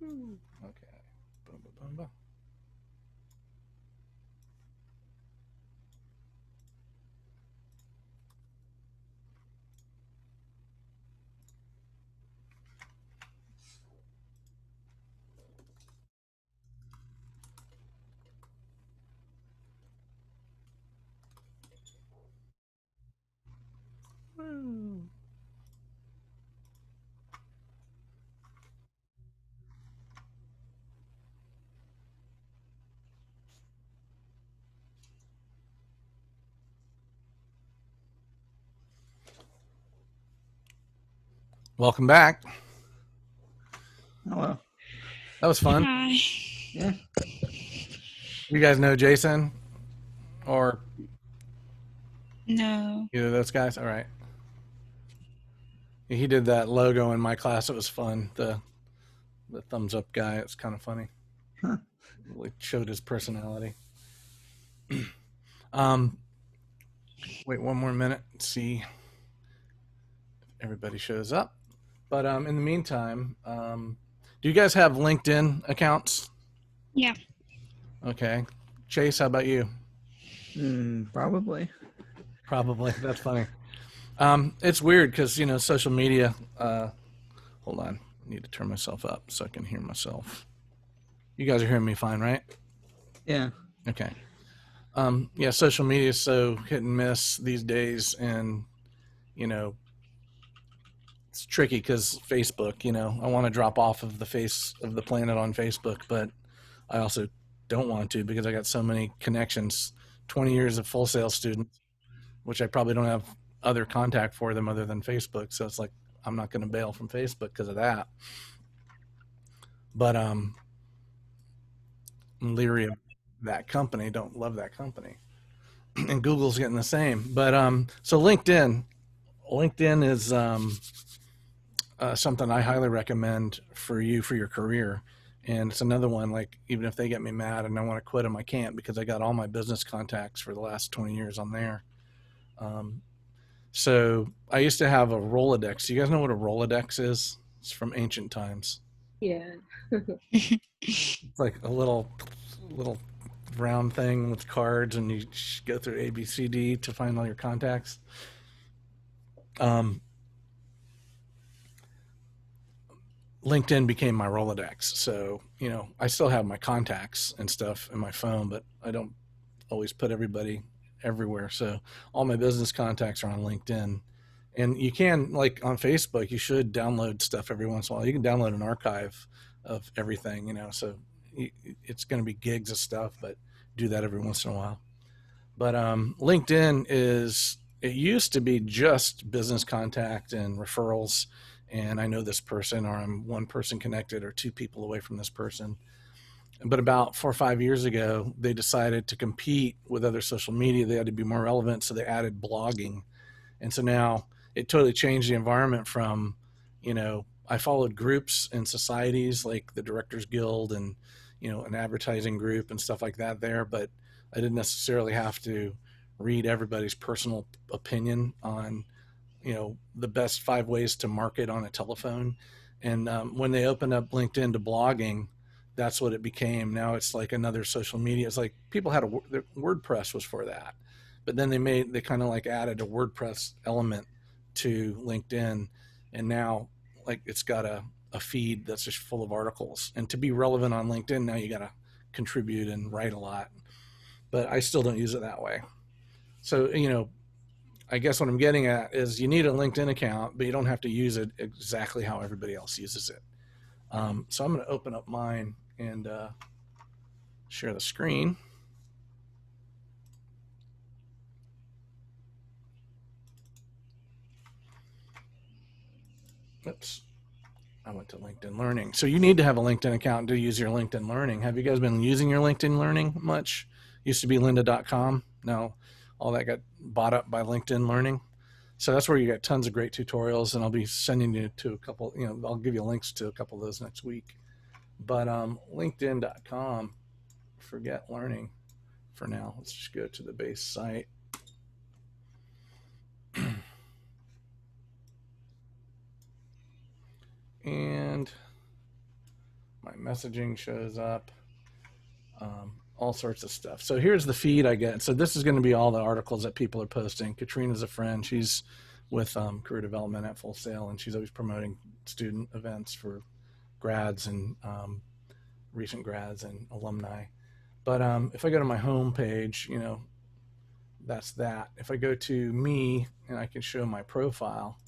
Okay. Boom, boom, boom, boom. Woo. Welcome back. Hello. That was fun. Hi. Yeah. You guys know Jason or No. either of those guys? All right. He did that logo in my class. It was fun. The thumbs up guy. It's kind of funny. Huh. Really showed his personality. um, wait one more minute. See if everybody shows up. But in the meantime, do you guys have LinkedIn accounts? Yeah. Okay. Chase, how about you? Probably. Probably. That's funny. It's weird because social media. Hold on, I need to turn myself up so I can hear myself. You guys are hearing me fine, right? Yeah. Okay. Yeah, social media is so hit and miss these days, and you know it's tricky because Facebook. I want to drop off of the face of the planet on Facebook, but I also don't want to because I got so many connections. 20 years of Full Sail students, which I probably don't have other contact for them other than Facebook. So it's like I'm not going to bail from Facebook because of that. But I'm leery of that company. Don't love that company, and Google's getting the same. But so LinkedIn is something I highly recommend for you for your career. And it's another one, like, even if they get me mad and I want to quit them, I can't because I got all my business contacts for the last 20 years on there. Um, so I used to have a Rolodex. You guys know what a Rolodex is? It's from ancient times. Yeah. It's like a little round thing with cards, and you go through A, B, C, D to find all your contacts. Um, LinkedIn became my Rolodex. So, I still have my contacts and stuff in my phone, but I don't always put everybody everywhere. So, all my business contacts are on LinkedIn. And you can, like on Facebook, you should download stuff every once in a while. You can download an archive of everything, so it's going to be gigs of stuff, but do that every once in a while. But LinkedIn it used to be just business contact and referrals. And I know this person, or I'm one person connected, or two people away from this person. But about 4 or 5 years ago, they decided to compete with other social media. They had to be more relevant. So they added blogging. And so now it totally changed the environment from, I followed groups and societies like the Directors Guild and, an advertising group and stuff like that there. But I didn't necessarily have to read everybody's personal opinion on, the best 5 ways to market on a telephone. And when they opened up LinkedIn to blogging, that's what it became. Now it's like another social media. It's like people had WordPress was for that, but then they kind of like added a WordPress element to LinkedIn, and now like it's got a feed that's just full of articles. And to be relevant on LinkedIn, now you got to contribute and write a lot. But I still don't use it that way. So I guess what I'm getting at is you need a LinkedIn account, but you don't have to use it exactly how everybody else uses it. So I'm going to open up mine and share the screen. Oops. I went to LinkedIn Learning. So you need to have a LinkedIn account to use your LinkedIn Learning. Have you guys been using your LinkedIn Learning much? Used to be lynda.com. Now all that got bought up by LinkedIn Learning. So that's where you get tons of great tutorials, and I'll be sending you to a couple, I'll give you links to a couple of those next week. But LinkedIn.com, forget learning for now. Let's just go to the base site. And my messaging shows up, all sorts of stuff. So here's the feed I get. So this is going to be all the articles that people are posting. Katrina's a friend. She's with career development at Full Sail, and she's always promoting student events for grads and recent grads and alumni. But if I go to my home page, you know, that's that. If I go to me and I can show my profile,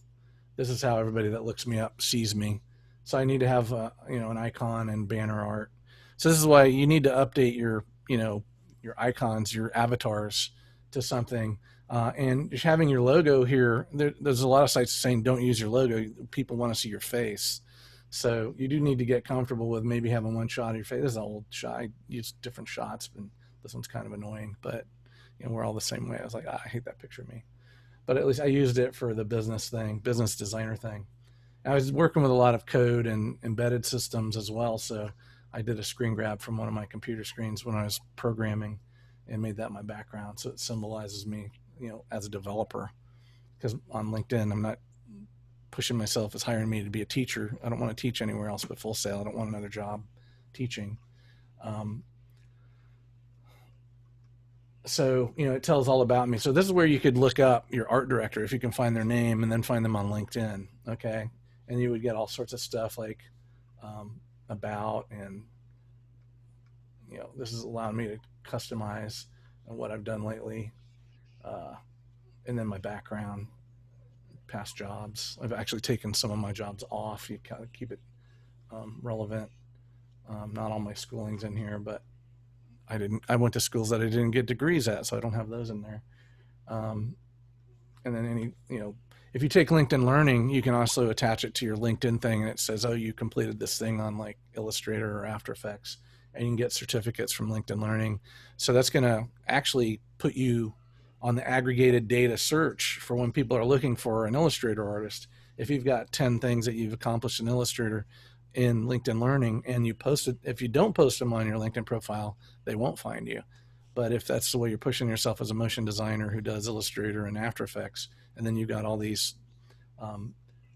this is how everybody that looks me up sees me. So I need to have you know, an icon and banner art. So this is why you need to update your, you know, your icons, your avatars to something. And just having your logo here, there's a lot of sites saying don't use your logo. People want to see your face. So you do need to get comfortable with maybe having one shot of your face. This is an old shot. I use different shots, and this one's kind of annoying, but you know, we're all the same way. I was like, I hate that picture of me. But at least I used it for the business thing, business designer thing. I was working with a lot of code and embedded systems as well. So I did a screen grab from one of my computer screens when I was programming and made that my background. So it symbolizes me, you know, as a developer. Because on LinkedIn, I'm not pushing myself as hiring me to be a teacher. I don't want to teach anywhere else but Full Sail. I don't want another job teaching. So, you know, it tells all about me. So this is where you could look up your art director if you can find their name and then find them on LinkedIn. Okay. And you would get all sorts of stuff like about, and, you know, this is allowing me to customize what I've done lately. And then my background, past jobs. I've actually taken some of my jobs off. You kind of keep it relevant. Not all my schooling's in here, but I went to schools that I didn't get degrees at, so I don't have those in there. And then any, you know, if you take LinkedIn Learning, you can also attach it to your LinkedIn thing, and it says, oh, you completed this thing on like Illustrator or After Effects, and you can get certificates from LinkedIn Learning. So that's going to actually put you on the aggregated data search for when people are looking for an Illustrator artist. If you've got 10 things that you've accomplished in Illustrator in LinkedIn Learning and you post it, if you don't post them on your LinkedIn profile, they won't find you. But if that's the way you're pushing yourself as a motion designer who does Illustrator and After Effects, and then you've got all these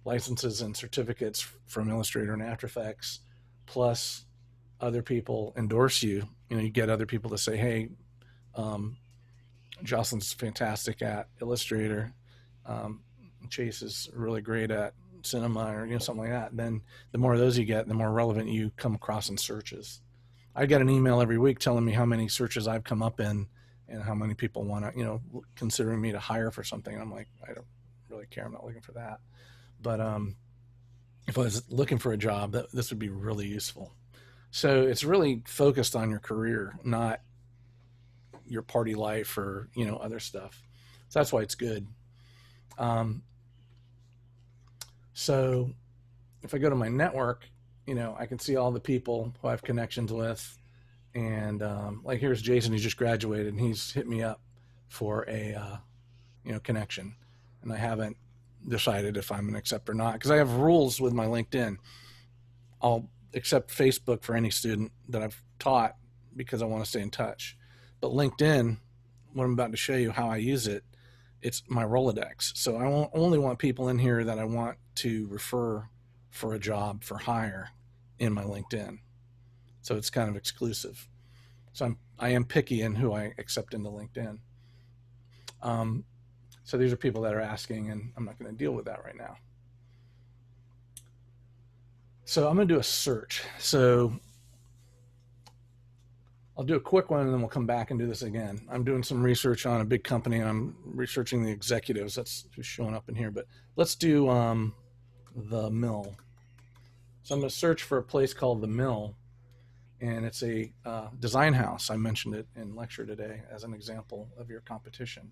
licenses and certificates from Illustrator and After Effects, plus other people endorse you, you know, you get other people to say, hey, Jocelyn's fantastic at Illustrator. Chase is really great at cinema, or, you know, something like that. Then the more of those you get, the more relevant you come across in searches. I get an email every week telling me how many searches I've come up in and how many people want to, you know, considering me to hire for something. And I'm like, I don't really care. I'm not looking for that. But if I was looking for a job, this would be really useful. So it's really focused on your career, not your party life or, you know, other stuff. So that's why it's good. So if I go to my network, you know, I can see all the people who I have connections with. And like here's Jason, who just graduated, and he's hit me up for a, you know, connection. And I haven't decided if I'm going to accept or not, because I have rules with my LinkedIn. I'll accept Facebook for any student that I've taught because I want to stay in touch. But LinkedIn, what I'm about to show you how I use it, it's my Rolodex. So I only want people in here that I want to refer for a job for hire in my LinkedIn. So it's kind of exclusive. So I am picky in who I accept into LinkedIn. So these are people that are asking, and I'm not going to deal with that right now. So I'm going to do a search. So I'll do a quick one, and then we'll come back and do this again. I'm doing some research on a big company, and I'm researching the executives. That's who's showing up in here. But let's do the Mill. So I'm going to search for a place called the Mill, and it's a design house. I mentioned it in lecture today as an example of your competition.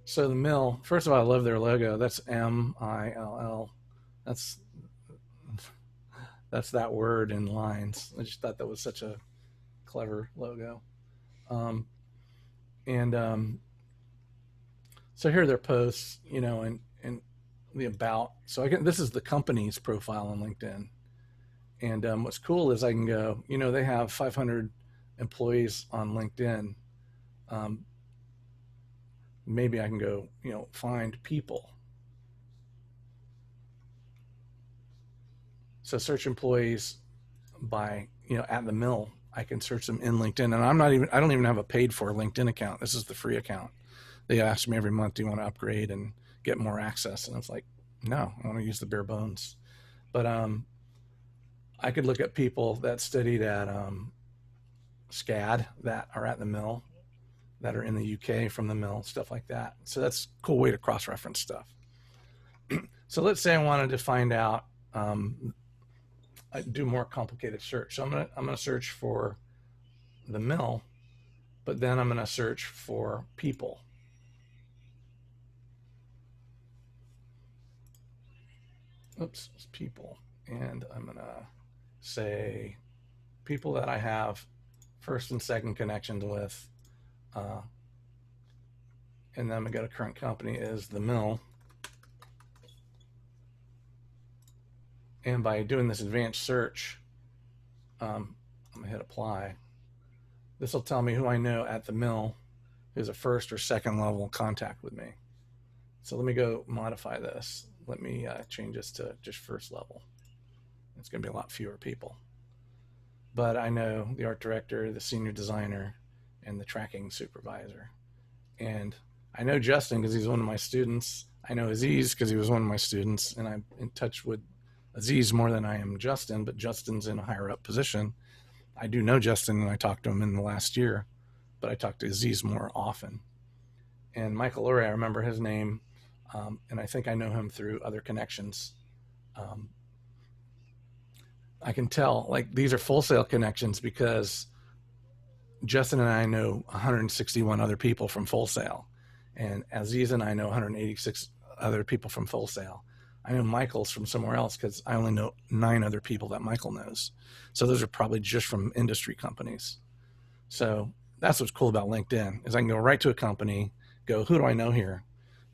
So the Mill, first of all, I love their logo. That's M-I-L-L. That's that word in lines. I just thought that was such a clever logo. So here are their posts, you know, and the about. So this is the company's profile on LinkedIn. And what's cool is I can go, you know, they have 500 employees on LinkedIn. Maybe I can go, you know, find people. So search employees, by, at the mill. I can search them in LinkedIn, and I don't even have a paid for LinkedIn account. This is the free account. They ask me every month, do you want to upgrade and get more access? And I was like, no, I want to use the bare bones. But I could look at people that studied at SCAD that are at the mill, that are in the UK from the mill, stuff like that. So that's a cool way to cross-reference stuff. So let's say I wanted to find out, do more complicated search. So I'm gonna search for the mill, but then I'm gonna search for people. Oops, it's people. And I'm gonna say people that I have first and second connections with. And then I'm gonna go to current company is the mill. And by doing this advanced search, I'm gonna hit apply. This will tell me who I know at the mill who's a first or second level contact with me. So let me go modify this. Let me change this to just first level. It's gonna be a lot fewer people. But I know the art director, the senior designer, and the tracking supervisor. And I know Justin because he's one of my students. I know Aziz because he was one of my students, and I'm in touch with Aziz more than I am Justin, but Justin's in a higher up position. I do know Justin, and I talked to him in the last year, but I talked to Aziz more often. And Michael Lurie, I remember his name, and I think I know him through other connections. I can tell, like, these are Full Sail connections because Justin and I know 161 other people from Full Sail, and Aziz and I know 186 other people from Full Sail. I know Michael's from somewhere else because I only know 9 other people that Michael knows. So those are probably just from industry companies. So that's what's cool about LinkedIn is I can go right to a company, go, who do I know here?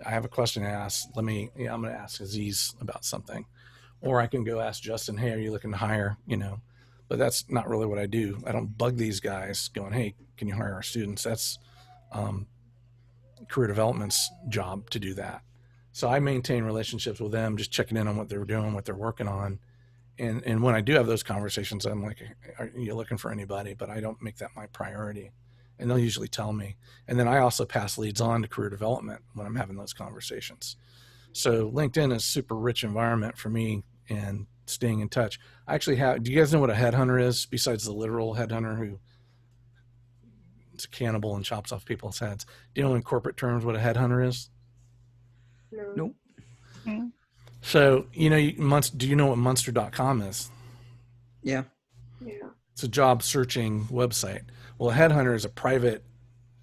I have a question to ask. I'm going to ask Aziz about something. Or I can go ask Justin, hey, are you looking to hire? But that's not really what I do. I don't bug these guys going, hey, can you hire our students? That's career development's job to do that. So I maintain relationships with them, just checking in on what they're doing, what they're working on. And when I do have those conversations, I'm like, are you looking for anybody? But I don't make that my priority. And they'll usually tell me. And then I also pass leads on to career development when I'm having those conversations. So LinkedIn is a super rich environment for me and staying in touch. I actually do you guys know what a headhunter is besides the literal headhunter who is a cannibal and chops off people's heads? Do you know in corporate terms what a headhunter is? Nope. So, do you know what Monster.com is? Yeah. It's a job searching website. Well, a headhunter is a private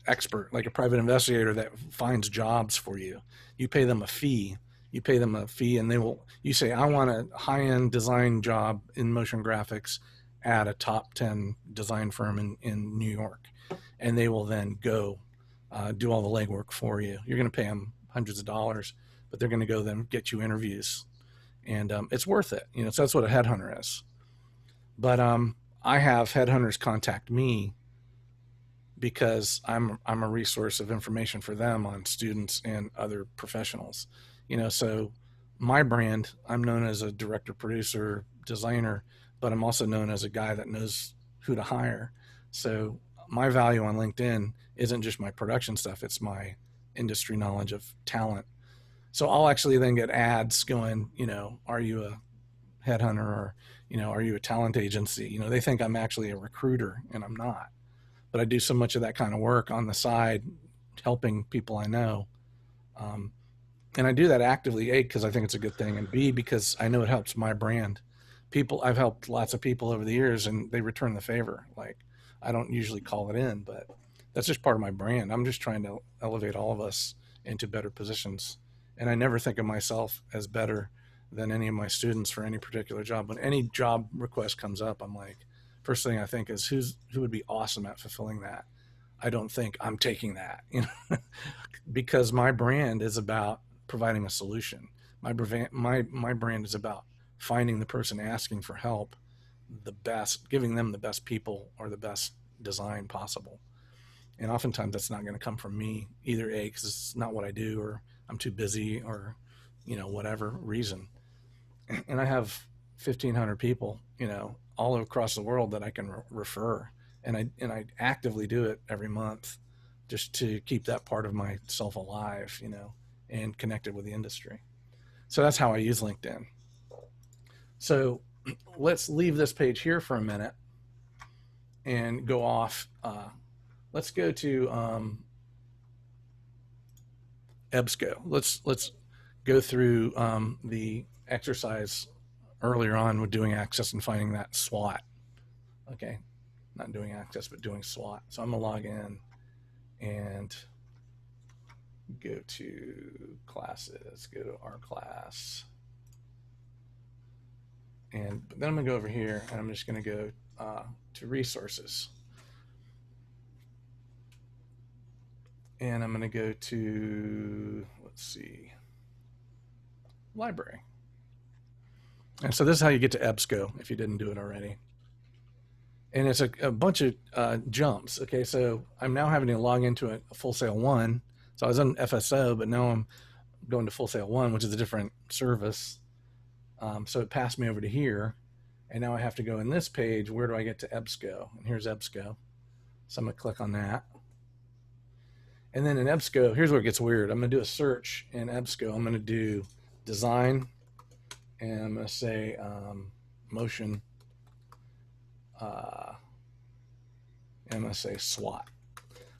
expert, like a private investigator that finds jobs for you. You pay them a fee. And you say, I want a high-end design job in motion graphics at a top 10 design firm in New York. And they will then go do all the legwork for you. You're going to pay them hundreds of dollars, but they're going to go then get you interviews. And it's worth it. So that's what a headhunter is. But I have headhunters contact me because I'm a resource of information for them on students and other professionals. So my brand, I'm known as a director, producer, designer, but I'm also known as a guy that knows who to hire. So my value on LinkedIn isn't just my production stuff, it's my industry knowledge of talent. So I'll actually then get ads going, are you a headhunter or, are you a talent agency? They think I'm actually a recruiter and I'm not. But I do so much of that kind of work on the side, helping people I know. And I do that actively, A, because I think it's a good thing, and B, because I know it helps my brand. I've helped lots of people over the years, and they return the favor. Like, I don't usually call it in, but that's just part of my brand. I'm just trying to elevate all of us into better positions. And I never think of myself as better than any of my students for any particular job. When any job request comes up, I'm like, first thing I think is who would be awesome at fulfilling that. I don't think I'm taking that, because my brand is about providing a solution. My brand is about finding the person asking for help giving them the best people or the best design possible. And oftentimes that's not going to come from me either, A, because it's not what I do, or I'm too busy, or whatever reason. And I have 1,500 people, all across the world that I can refer, and I actively do it every month, just to keep that part of myself alive, you know, and connected with the industry. So that's how I use LinkedIn. So let's leave this page here for a minute and go off. Let's go to EBSCO. Let's go through the exercise earlier on with doing access and finding that SWOT. Okay, not doing access, but doing SWOT. So I'm gonna log in and go to classes, go to our class. And then I'm gonna go over here and I'm just gonna go to resources. And I'm gonna go to, let's see, library. And so this is how you get to EBSCO if you didn't do it already. And it's a bunch of jumps. Okay, so I'm now having to log into a Full Sail 1. So I was on FSO, but now I'm going to Full Sail 1, which is a different service. So it passed me over to here. And now I have to go in this page. Where do I get to EBSCO? And here's EBSCO. So I'm going to click on that. And then in EBSCO, here's where it gets weird. I'm going to do a search in EBSCO. I'm going to do design. And I'm going to say motion. And I'm going to say SWOT.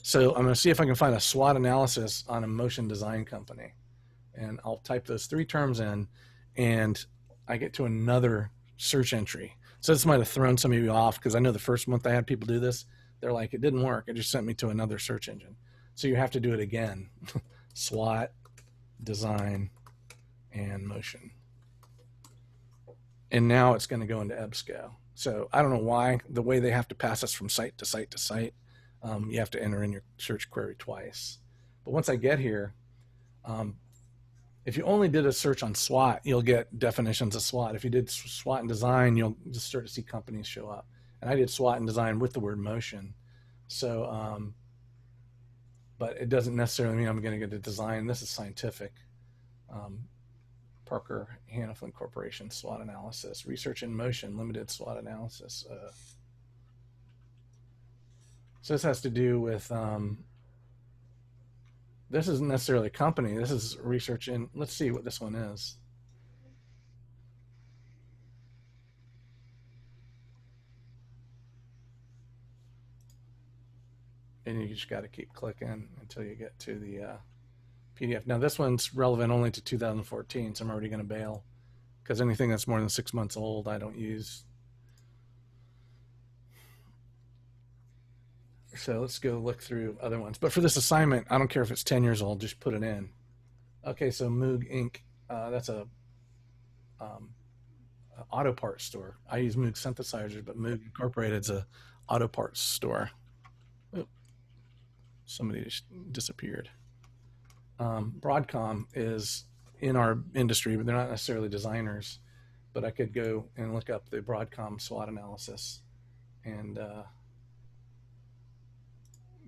So I'm going to see if I can find a SWOT analysis on a motion design company. And I'll type those 3 terms in, and I get to another search entry. So this might have thrown some of you off, because I know the first month I had people do this, they're like, it didn't work. It just sent me to another search engine. So you have to do it again. SWOT, design, and motion. And now it's going to go into EBSCO. So I don't know why, the way they have to pass us from site to site to site, you have to enter in your search query twice. But once I get here, if you only did a search on SWOT, you'll get definitions of SWOT. If you did SWOT and design, you'll just start to see companies show up. And I did SWOT and design with the word motion. So, but it doesn't necessarily mean I'm going to get to design. This is scientific. Parker Hannifin Corporation SWOT analysis, research in motion, limited SWOT analysis. So this has to do with, this isn't necessarily a company. This is research in, let's see what this one is. And you just got to keep clicking until you get to the PDF. Now this one's relevant only to 2014, so I'm already going to bail, because anything that's more than 6 months old I don't use. So let's go look through other ones. But for this assignment, I don't care if it's 10 years old, just put it in. Okay, so Moog Inc. That's a auto parts store. I use Moog synthesizers, but Moog Incorporated's a auto parts store. Oh, somebody just disappeared. Broadcom is in our industry, but they're not necessarily designers. But I could go and look up the Broadcom SWOT analysis and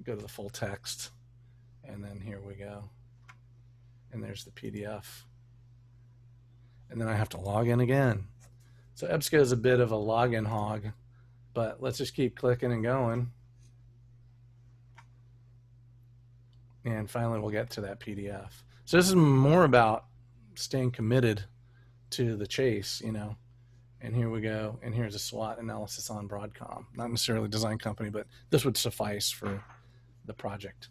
go to the full text. And then here we go. And there's the PDF. And then I have to log in again. So EBSCO is a bit of a login hog, but let's just keep clicking and going. And finally, we'll get to that PDF. So this is more about staying committed to the chase, you know. And here we go. And here's a SWOT analysis on Broadcom. Not necessarily a design company, but this would suffice for the project.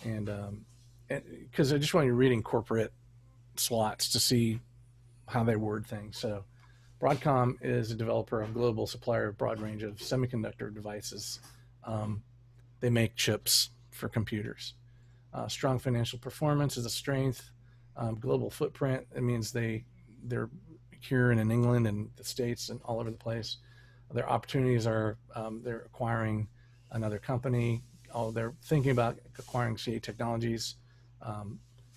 And because I just want you reading corporate SWOTs to see how they word things. So Broadcom is a developer and global supplier of a broad range of semiconductor devices. They make chips for computers. Strong financial performance is a strength. Global footprint, it means they're here and in England and the States and all over the place. Their opportunities are they're acquiring another company. They're thinking about acquiring CA Technologies,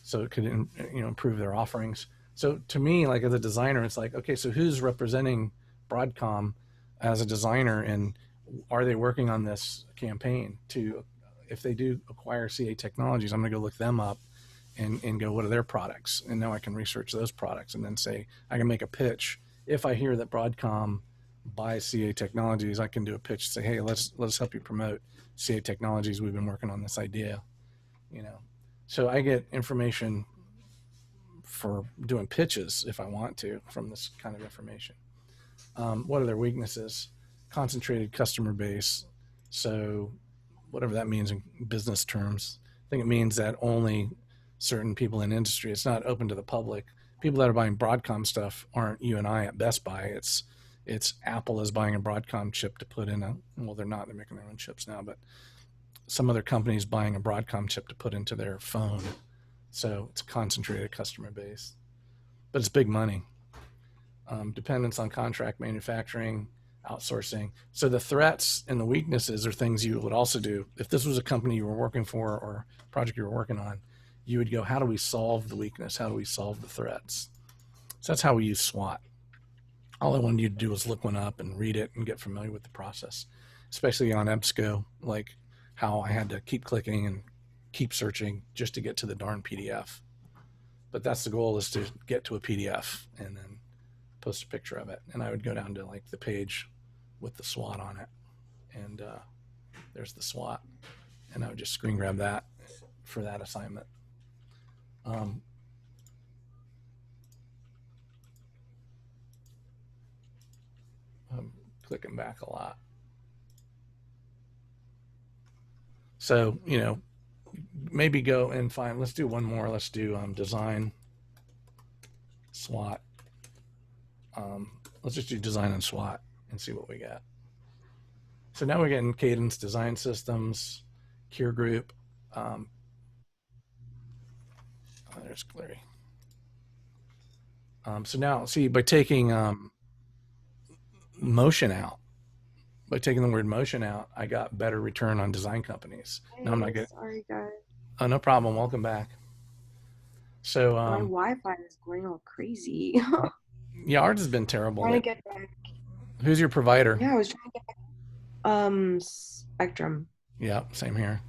so it could improve their offerings. So to me, like as a designer, it's like, okay, so who's representing Broadcom as a designer, and are they working on this campaign to? If they do acquire CA Technologies, I'm going to go look them up and go, what are their products? And now I can research those products and then say, I can make a pitch. If I hear that Broadcom buy CA Technologies, I can do a pitch, say, hey, let's help you promote CA Technologies. We've been working on this idea, you know. So I get information for doing pitches if I want to from this kind of information. What are their weaknesses? Concentrated customer base. So whatever that means in business terms, I think it means that only certain people in industry, it's not open to the public. People that are buying Broadcom stuff aren't you and I at Best Buy. It's Apple is buying a Broadcom chip to put in well, they're not, they're making their own chips now, but some other company's buying a Broadcom chip to put into their phone. So it's a concentrated customer base, but it's big money. Dependence on contract manufacturing, outsourcing. So the threats and the weaknesses are things you would also do. If this was a company you were working for or a project you were working on, you would go, how do we solve the weakness? How do we solve the threats? So that's how we use SWOT. All I wanted you to do was look one up and read it and get familiar with the process, especially on EBSCO, like how I had to keep clicking and keep searching just to get to the darn PDF. But that's the goal, is to get to a PDF and then post a picture of it. And I would go down to like the page with the SWOT on it. And there's the SWOT. And I would just screen grab that for that assignment. I'm clicking back a lot. So, you know, maybe go and find, let's do one more. Let's do design, SWOT. Let's just do design and SWOT and see what we get. So now we're getting Cadence Design Systems, Cure Group. There's Clary. So now, see, by taking motion out, by taking the word motion out, I got better return on design companies. Hey, now I'm not getting. sorry guys. Oh, no problem. Welcome back. So My Wi-Fi is going all crazy. yeah, ours has been terrible. Trying to get back. Who's your provider? Yeah, I was trying to get back. Spectrum. Yeah, same here.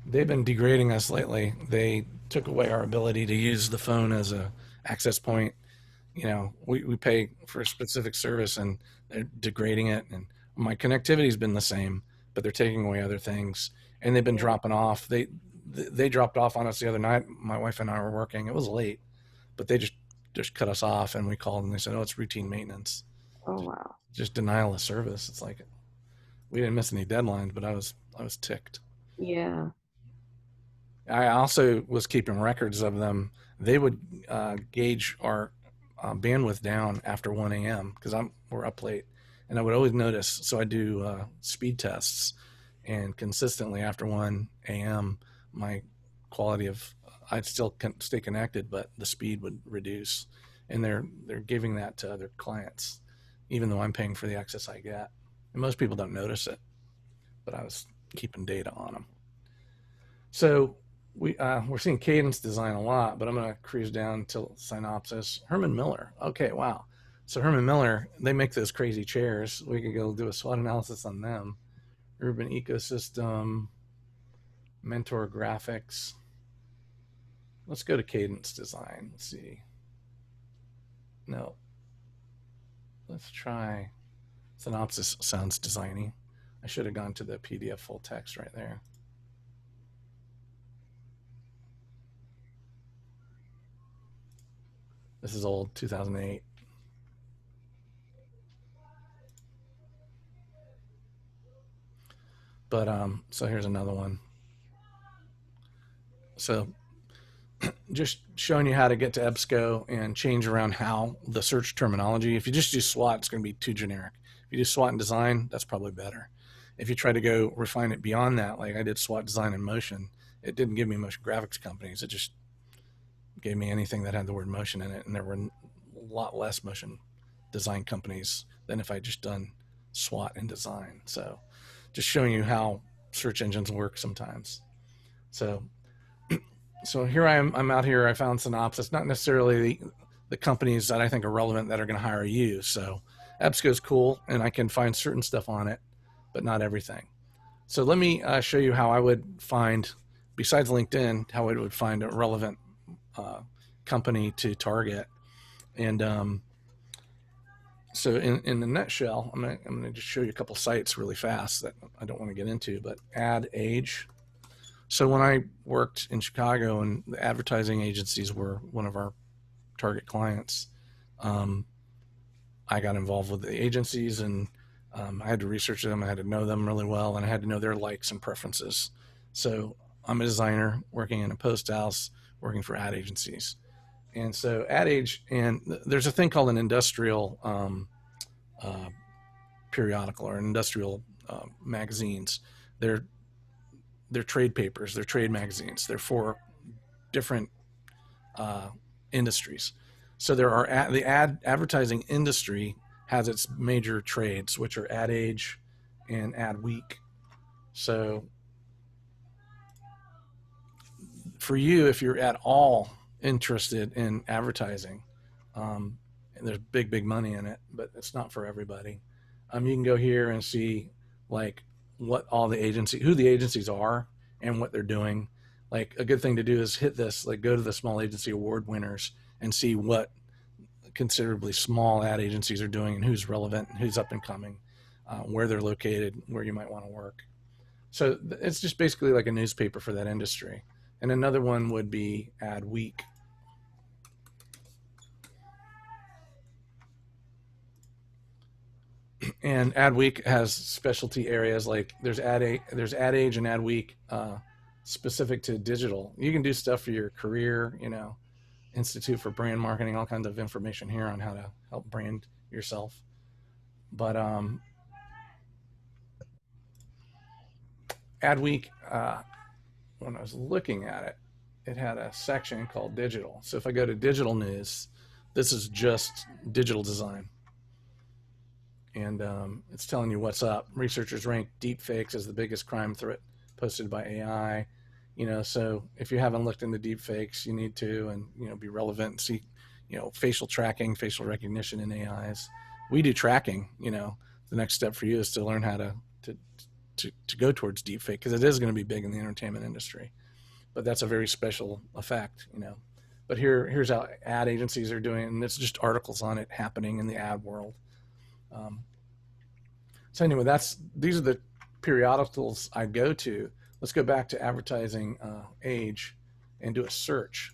They've been degrading us lately. They took away our ability to use the phone as a access point. You know, we pay for a specific service and they're degrading it. And my connectivity's been the same, but they're taking away other things. And they've been dropping off. They dropped off on us the other night. My wife and I were working. It was late, but they just cut us off, and we called and they said, oh, it's routine maintenance. Oh wow. Just denial of service. It's like we didn't miss any deadlines, but I was ticked. Yeah. I also was keeping records of them. They would gauge our bandwidth down after 1 a.m. because we're up late, and I would always notice. So I do speed tests, and consistently after 1 a.m. my quality of I'd still stay connected, but the speed would reduce, and they're giving that to other clients, even though I'm paying for the access I get. And most people don't notice it, but I was keeping data on them. So we're seeing Cadence Design a lot, but I'm going to cruise down to Synopsys. Herman Miller. Okay, wow. So Herman Miller, they make those crazy chairs. We could go do a SWOT analysis on them. Urban Ecosystem, Mentor Graphics. Let's go to Cadence Design. Let's see. No. Let's try. Synopsys sounds designy. I should have gone to the PDF full text right there. This is old, 2008. But so here's another one. So just showing you how to get to EBSCO and change around how the search terminology. If you just do SWOT, it's going to be too generic. If you do SWOT and design, that's probably better. If you try to go refine it beyond that, like I did SWOT design and motion, it didn't give me motion graphics companies. It just gave me anything that had the word motion in it, and there were a lot less motion design companies than if I just done SWOT and design. So just showing you how search engines work sometimes. So here I am. I'm out here. I found Synopsys, not necessarily the companies that I think are relevant that are going to hire you. So EBSCO is cool, and I can find certain stuff on it, but not everything. So let me show you how I would find, besides LinkedIn, how I would find a relevant So in the nutshell, I'm gonna just show you a couple sites really fast that I don't want to get into, but Ad Age. So when I worked in Chicago and the advertising agencies were one of our target clients, I got involved with the agencies, and I had to research them. I had to know them really well, and I had to know their likes and preferences. So I'm a designer working in a post house, working for ad agencies. And so Ad Age, and there's a thing called an industrial periodical or industrial magazines. They're trade papers, they're trade magazines. They're for different industries. So there are the advertising industry has its major trades, which are Ad Age and Ad Week. So for you, if you're at all interested in advertising, and there's big money in it, but it's not for everybody. You can go here and see like what all the who the agencies are and what they're doing. Like a good thing to do is hit this, like go to the small agency award winners and see what considerably small ad agencies are doing and who's relevant and who's up and coming, where they're located, where you might want to work. So it's just basically like a newspaper for that industry. And another one would be Ad Week. And Ad Week has specialty areas like there's Ad Age and Ad Week specific to digital. You can do stuff for your career, Institute for Brand Marketing, all kinds of information here on how to help brand yourself. But Ad Week, when I was looking at it, it had a section called digital. So if I go to digital news, this is just digital design. And it's telling you what's up. Researchers rank deepfakes as the biggest crime threat posted by AI. So if you haven't looked into deepfakes, you need to, and be relevant and see, facial tracking, facial recognition in AIs. We do tracking. The next step for you is to learn how to go towards deepfake, because it is going to be big in the entertainment industry. But that's a very special effect, But here's how ad agencies are doing it, and it's just articles on it happening in the ad world. So anyway, these are the periodicals I go to. Let's go back to Advertising Age and do a search.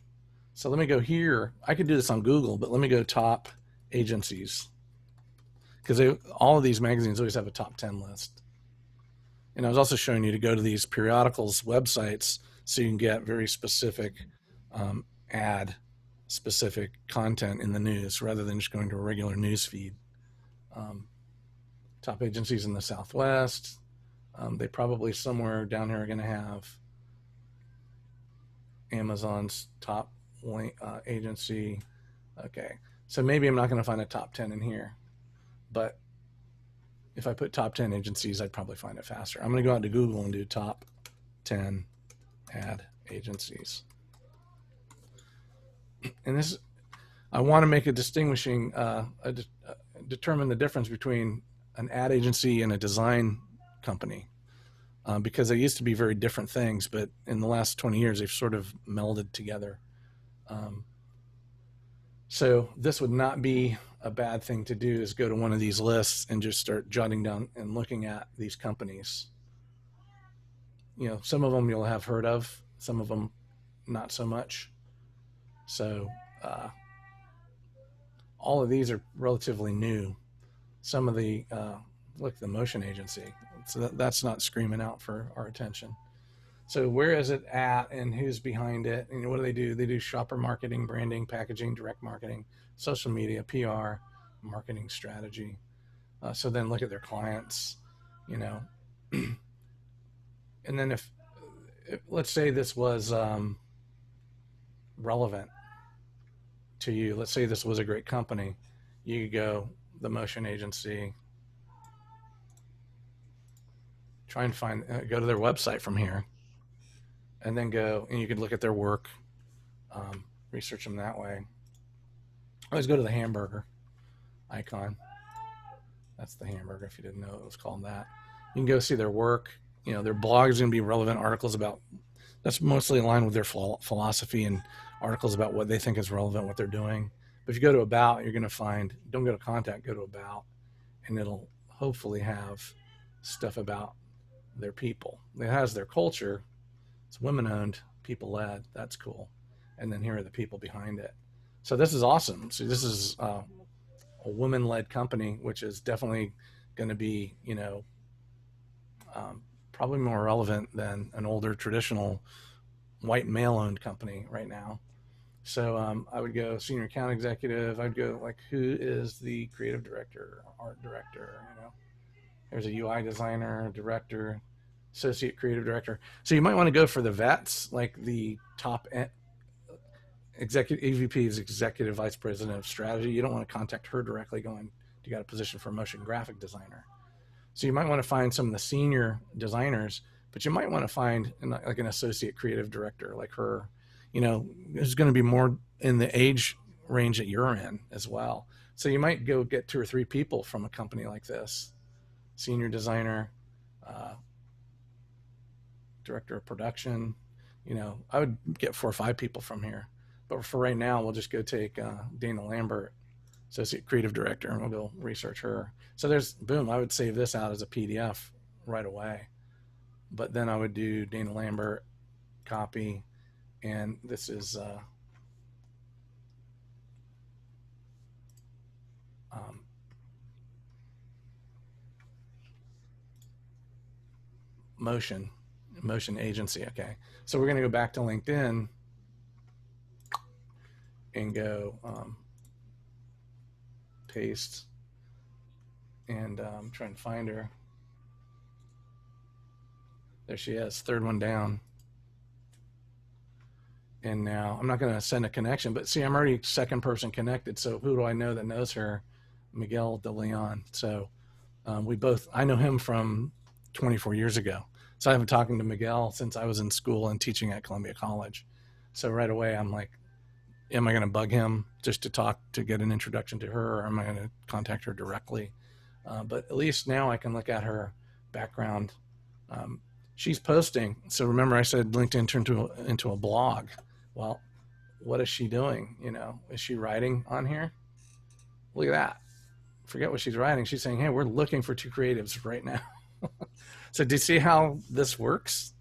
So let me go here. I could do this on Google, but let me go top agencies, because all of these magazines always have a top 10 list. And I was also showing you to go to these periodicals websites so you can get very specific ad specific content in the news rather than just going to a regular news feed. Top agencies in the Southwest. They probably somewhere down here are going to have Amazon's top agency. Okay, so maybe I'm not going to find a top 10 in here, but if I put top 10 agencies, I'd probably find it faster. I'm going to go out to Google and do top 10 ad agencies. And this, I want to make a distinguishing, determine the difference between an ad agency and a design company, because they used to be very different things, but in the last 20 years, they've sort of melded together. So this would not be a bad thing to do, is go to one of these lists and just start jotting down and looking at these companies. Some of them you'll have heard of, some of them not so much. So all of these are relatively new. Some of the, look, the Motion Agency, so that's not screaming out for our attention. So where is it at and who's behind it? And what do? They do shopper marketing, branding, packaging, direct marketing, social media, PR, marketing strategy. So then look at their clients, and then if let's say this was relevant to you, let's say this was a great company, you could go the Motion Agency, try and find, go to their website from here, and then go, and you could look at their work, research them that way. Always go to the hamburger icon. That's the hamburger, if you didn't know it was called that. You can go see their work. Their blog is going to be relevant articles about, that's mostly aligned with their philosophy, and articles about what they think is relevant, what they're doing. But if you go to about, you're going to find, don't go to contact, go to about, and it'll hopefully have stuff about their people. It has their culture. It's women owned, people led. That's cool. And then here are the people behind it. So this is awesome. So this is a woman led company, which is definitely going to be, probably more relevant than an older traditional white male owned company right now. So I would go senior account executive. I'd go like, who is the creative director, art director? There's a UI designer, director, associate creative director. So you might want to go for the vets, like the top executive EVP is executive vice president of strategy. You don't want to contact her directly going, you got a position for motion graphic designer. So you might want to find some of the senior designers, but you might want to find like an associate creative director like her, is going to be more in the age range that you're in as well. So you might go get 2 or 3 people from a company like this, senior designer, director of production. I would get 4 or 5 people from here. But for right now, we'll just go take Dana Lambert, associate creative director, and we'll go research her. So there's, boom, I would save this out as a PDF right away. But then I would do Dana Lambert, copy, and this is motion agency. Okay, so we're going to go back to LinkedIn and go paste, and I'm trying to find her. There she is, 3rd one down. And now I'm not going to send a connection, but see, I'm already 2nd person connected. So who do I know that knows her? Miguel De Leon. So I know him from 24 years ago. So I've been talking to Miguel since I was in school and teaching at Columbia College. So right away, I'm like, am I going to bug him just to talk, to get an introduction to her, or am I going to contact her directly? But at least now I can look at her background. She's posting. So remember I said LinkedIn turned into a blog. Well, what is she doing? Is she writing on here? Look at that. Forget what she's writing. She's saying, hey, we're looking for 2 creatives right now. So do you see how this works?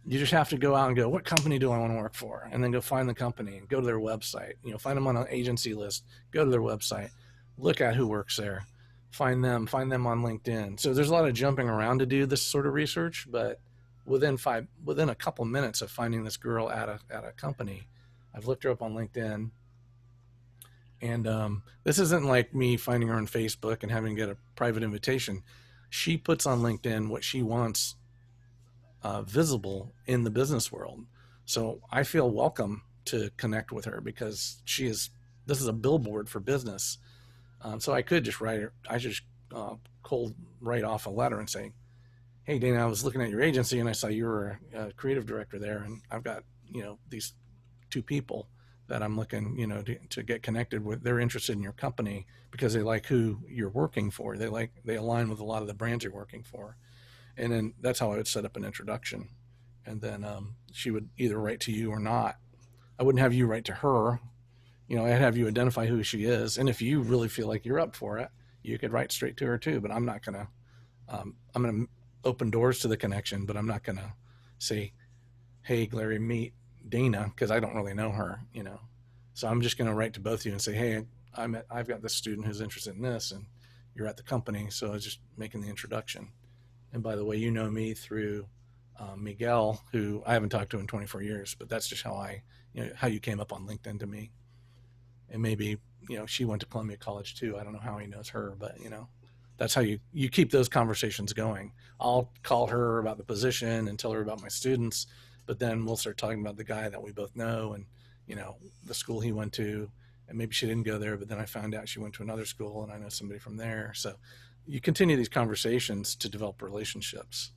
You just have to go out and go, what company do I want to work for? And then go find the company and go to their website. Find them on an agency list, go to their website, look at who works there, find them on LinkedIn. So there's a lot of jumping around to do this sort of research, but within a couple minutes of finding this girl at a company, I've looked her up on LinkedIn. And this isn't like me finding her on Facebook and having to get a private invitation. She puts on LinkedIn what she wants visible in the business world. So I feel welcome to connect with her because this is a billboard for business. So I could just write her, I just cold write off a letter and say, hey, Dana, I was looking at your agency and I saw you were a creative director there, and I've got, these 2 people that I'm looking, to get connected with. They're interested in your company because they like who you're working for. They align with a lot of the brands you're working for. And then that's how I would set up an introduction. And then she would either write to you or not. I wouldn't have you write to her. I'd have you identify who she is. And if you really feel like you're up for it, you could write straight to her too. But I'm not going to, I'm going to open doors to the connection, but I'm not going to say, hey, Larry, meet Dana, because I don't really know her, So I'm just going to write to both of you and say, hey, I've got this student who's interested in this, and you're at the company. So I was just making the introduction. And by the way, you know me through Miguel, who I haven't talked to in 24 years, but that's just how how you came up on LinkedIn to me. And maybe, she went to Columbia College too. I don't know how he knows her, but that's how you keep those conversations going. I'll call her about the position and tell her about my students, but then we'll start talking about the guy that we both know and, the school he went to, and maybe she didn't go there, but then I found out she went to another school and I know somebody from there. So you continue these conversations to develop relationships,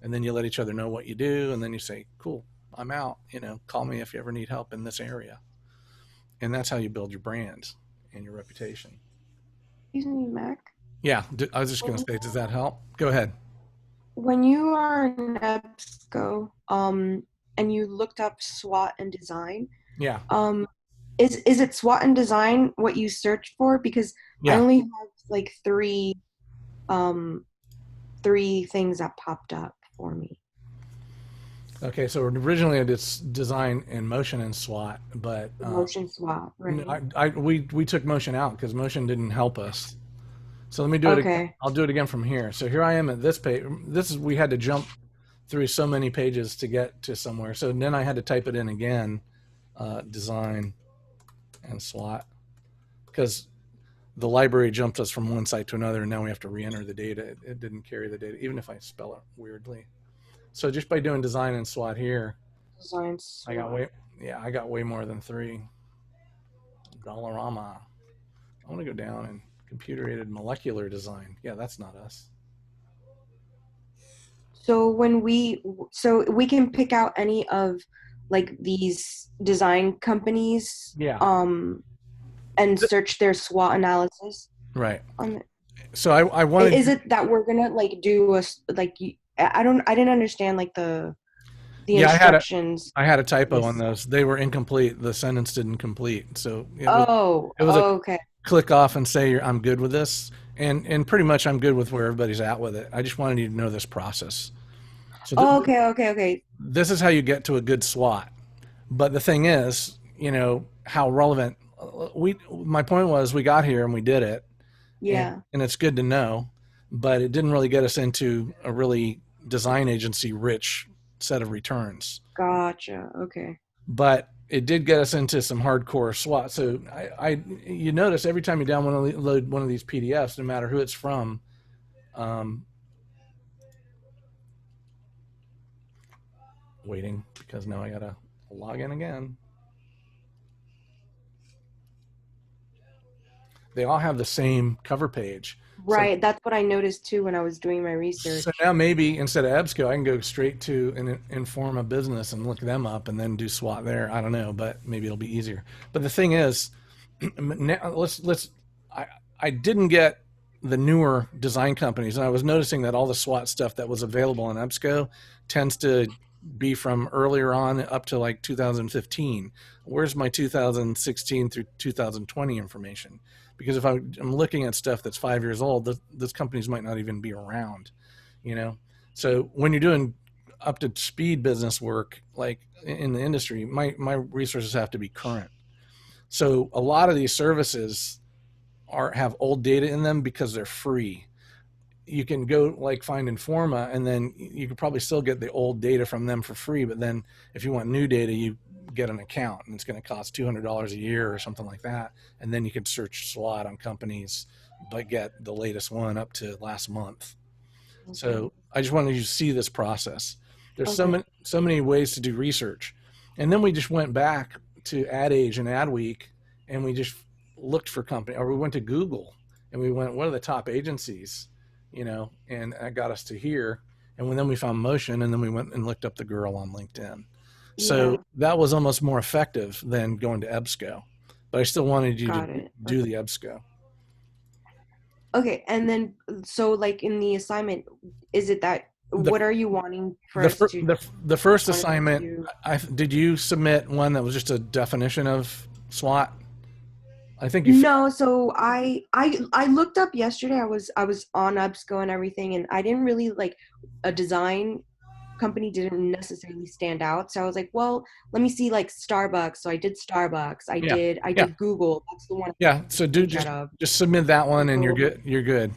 and then you let each other know what you do. And then you say, cool, I'm out, call me if you ever need help in this area. And that's how you build your brand and your reputation. Excuse me, Mac. Yeah, I was just going to say, does that help? Go ahead. When you are in EBSCO, and you looked up SWOT and design, Yeah. Is it SWOT and design what you search for? Because I Yeah. only have like um three things that popped up for me. Okay. So originally I did design and motion and SWOT, but Motion SWOT, no, right? we took motion out because motion didn't help us. So let me do it again. Okay. I'll do it again from here. So here I am at this page. We had to jump through so many pages to get to somewhere. So then I had to type it in again, design and SWOT, because the library jumped us from one site to another, and now we have to re-enter the data. It didn't carry the data, even if I spell it weirdly. So just by doing design and SWOT here, Design I got SWOT. I got way more than 3. Dollarama. I want to go down and computer-aided molecular design. Yeah, that's not us. So we can pick out any of like these design companies, Yeah. and search their SWOT analysis Right. on it. So I wanted. Is it that we're gonna like do I didn't understand like the Yeah, instructions. I had a typo on Yes. those. They were incomplete. The sentence didn't complete. So it was a Okay. click off and say I'm good with this, and pretty much I'm good with where everybody's at with it. I just wanted you to know this process. So Okay. this is how you get to a good SWOT. But the thing is, how relevant. My point was we got here and we did it, Yeah. and it's good to know, but it didn't really get us into a really design agency rich set of returns. Gotcha. Okay. But it did get us into some hardcore SWOT. So you notice every time you download one of these PDFs, no matter who it's from, waiting because now I gotta log in again. They all have the same cover page. Right. That's what I noticed too when I was doing my research. So now maybe instead of EBSCO, I can go straight to an Informa Business and look them up and then do SWOT there. I don't know, but maybe it'll be easier. But the thing is, now I didn't get the newer design companies, and I was noticing that all the SWOT stuff that was available in EBSCO tends to be from earlier on up to like 2015. Where's my 2016 through 2020 information? Because if I'm looking at stuff that's 5 years old, those companies might not even be around, So when you're doing up to speed business work, like in the industry, my resources have to be current. So a lot of these services have old data in them because they're free. You can go like find Informa, and then you could probably still get the old data from them for free. But then if you want new data, you get an account, and it's going to cost $200 a year or something like that. And then you can search SWOT on companies, but get the latest one up to last month. Okay. So I just wanted you to see this process. There's so many ways to do research. And then we just went back to Ad Age and Adweek, and we just looked for company, or we went to Google and we went, what are the top agencies, and that got us to here. And then we found Motion, and then we went and looked up the girl on LinkedIn. So that was almost more effective than going to EBSCO, but I still wanted you to do the EBSCO. Okay. And then, so like in the assignment, is it that, what are you wanting for us to? The first assignment, did you submit one that was just a definition of SWOT? I think you. No, so I looked up yesterday. I was on EBSCO and everything, and I didn't really like a design company didn't necessarily stand out. So I was like, well, let me see like Starbucks. So I did Starbucks. I did Google. That's the one. Yeah. So just submit that one, and you're good. You're good.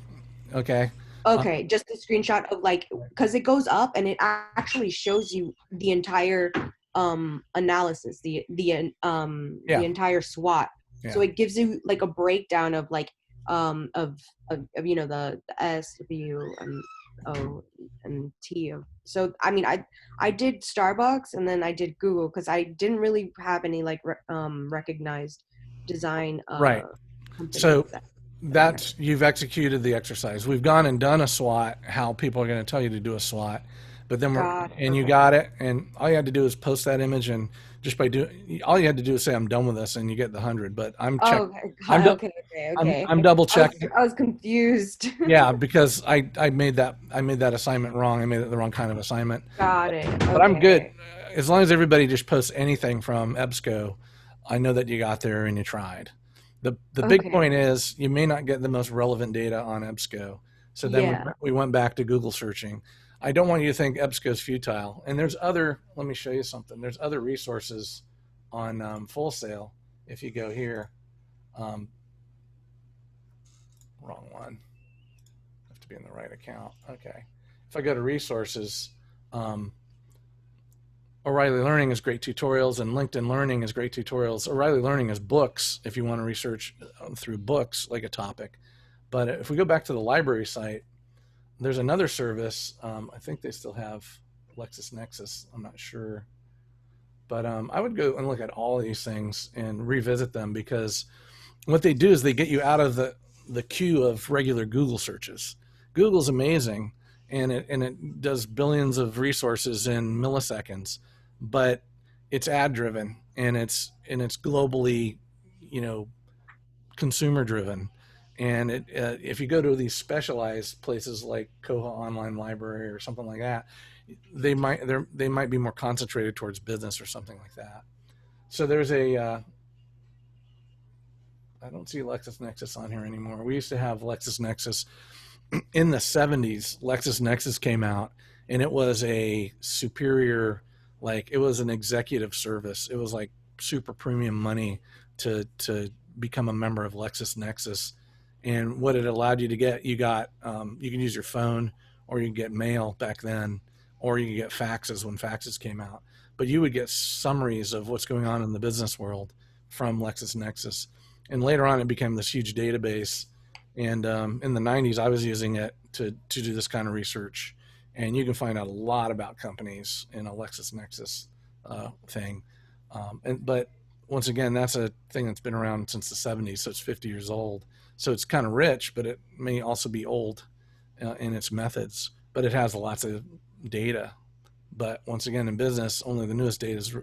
Okay. Okay, just a screenshot of like, because it goes up and it actually shows you the entire analysis, the entire SWOT. Yeah. So it gives you like a breakdown of like of the S, W, and O and T of. So I mean I did Starbucks and then I did Google because I didn't really have any like recognized design. Right. So that's you've executed the exercise. We've gone and done a SWOT. How people are going to tell you to do a SWOT, but then you got it, and all you had to do is post that image, and just by doing, all you had to do is say I'm done with this, and you get the 100. But I'm checking. Okay. I'm double checking. I was confused. Yeah, because I made that assignment wrong. I made it the wrong kind of assignment. Got it. But I'm good as long as everybody just posts anything from EBSCO. I know that you got there and you tried. The big point is you may not get the most relevant data on EBSCO. So then we went back to Google searching. I don't want you to think EBSCO is futile. And there's other, let me show you something. There's other resources on Full Sail. If you go here, wrong one. I have to be in the right account. Okay. If I go to resources, O'Reilly Learning is great tutorials, and LinkedIn Learning is great tutorials. O'Reilly Learning is books if you want to research through books like a topic. But if we go back to the library site, there's another service. I think they still have LexisNexis. I'm not sure. But I would go and look at all of these things and revisit them, because what they do is they get you out of the queue of regular Google searches. Google's amazing, and it does billions of resources in milliseconds, but it's ad driven, and it's globally, consumer driven. And if you go to these specialized places like Koha Online Library or something like that, they might be more concentrated towards business or something like that. So there's I don't see LexisNexis on here anymore. We used to have LexisNexis in the 70s. LexisNexis came out, and it was a superior, it was an executive service. It was like super premium money to become a member of LexisNexis. And what it allowed you to get, you got, you can use your phone, or you can get mail back then, or you can get faxes when faxes came out. But you would get summaries of what's going on in the business world from LexisNexis. And later on, it became this huge database. And in the 90s, I was using it to do this kind of research. And you can find out a lot about companies in a LexisNexis thing. But once again, that's a thing that's been around since the 70s, so it's 50 years old. So it's kind of rich, but it may also be old in its methods. But it has lots of data. But once again, in business, only the newest data is,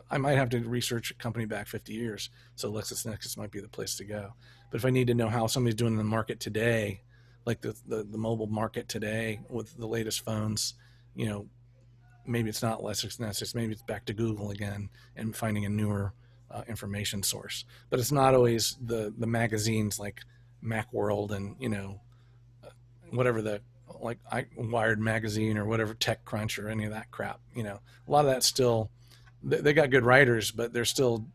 I might have to research a company back 50 years. So LexisNexis might be the place to go. But if I need to know how somebody's doing in the market today, like the mobile market today with the latest phones, maybe it's not LexisNexis, maybe it's back to Google again and finding a newer information source. But it's not always the magazines like Macworld and, whatever Wired Magazine or whatever, TechCrunch or any of that crap. A lot of that's still, they got good writers, but they're still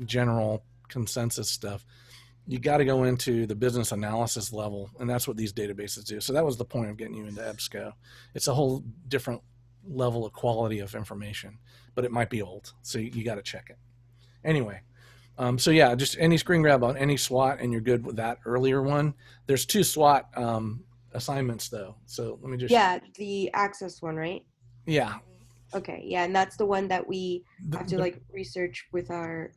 general consensus stuff. You got to go into the business analysis level, and that's what these databases do. So that was the point of getting you into EBSCO. It's a whole different level of quality of information, but it might be old, so you got to check it. Anyway, so yeah, just any screen grab on any SWOT, and you're good with that earlier one. There's 2 SWOT assignments though, so let me just the access one, right? Yeah. Okay, yeah, and that's the one that we have to research with our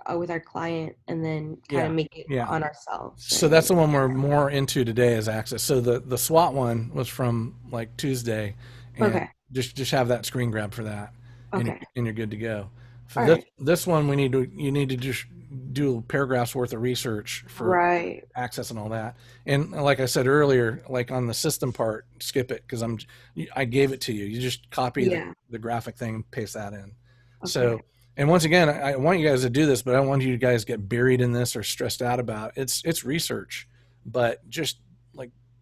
client, and then kind of make it on ourselves. So that's the one we're more into today, is access. So the SWOT one was from Tuesday, and just have that screen grab for that, and you're good to go. For this one, you need to just do paragraphs worth of research for access and all that. And like I said earlier, on the system part, skip it, because I gave it to you. You just copy the graphic thing and paste that in. So, and once again, I want you guys to do this, but I don't want you guys to get buried in this or stressed out about it. It's research, but just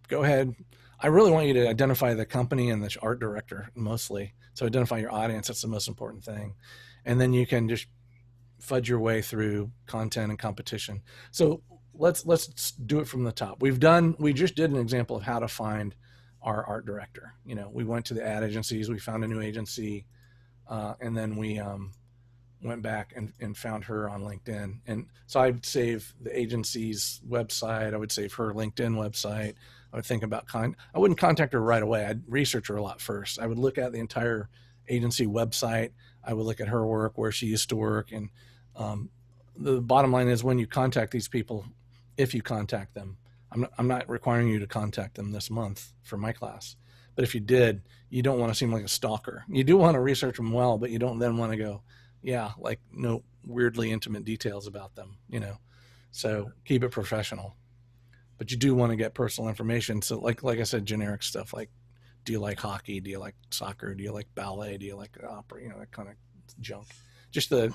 go ahead. I really want you to identify the company and the art director mostly. So identify your audience. That's the most important thing. And then you can just fudge your way through content and competition. So let's do it from the top. We just did an example of how to find our art director. We went to the ad agencies, we found a new agency, and then we went back and found her on LinkedIn. And so I'd save the agency's website, I would save her LinkedIn website. I would think about I wouldn't contact her right away. I'd research her a lot first. I would look at the entire agency website. I would look at her work, where she used to work. And the bottom line is, when you contact these people, if you contact them, I'm not requiring you to contact them this month for my class. But if you did, you don't want to seem like a stalker. You do want to research them well, but you don't then want to go, no weirdly intimate details about them, So keep it professional. But you do want to get personal information. So like I said, generic stuff like, do you like hockey? Do you like soccer? Do you like ballet? Do you like opera? That kind of junk. Just the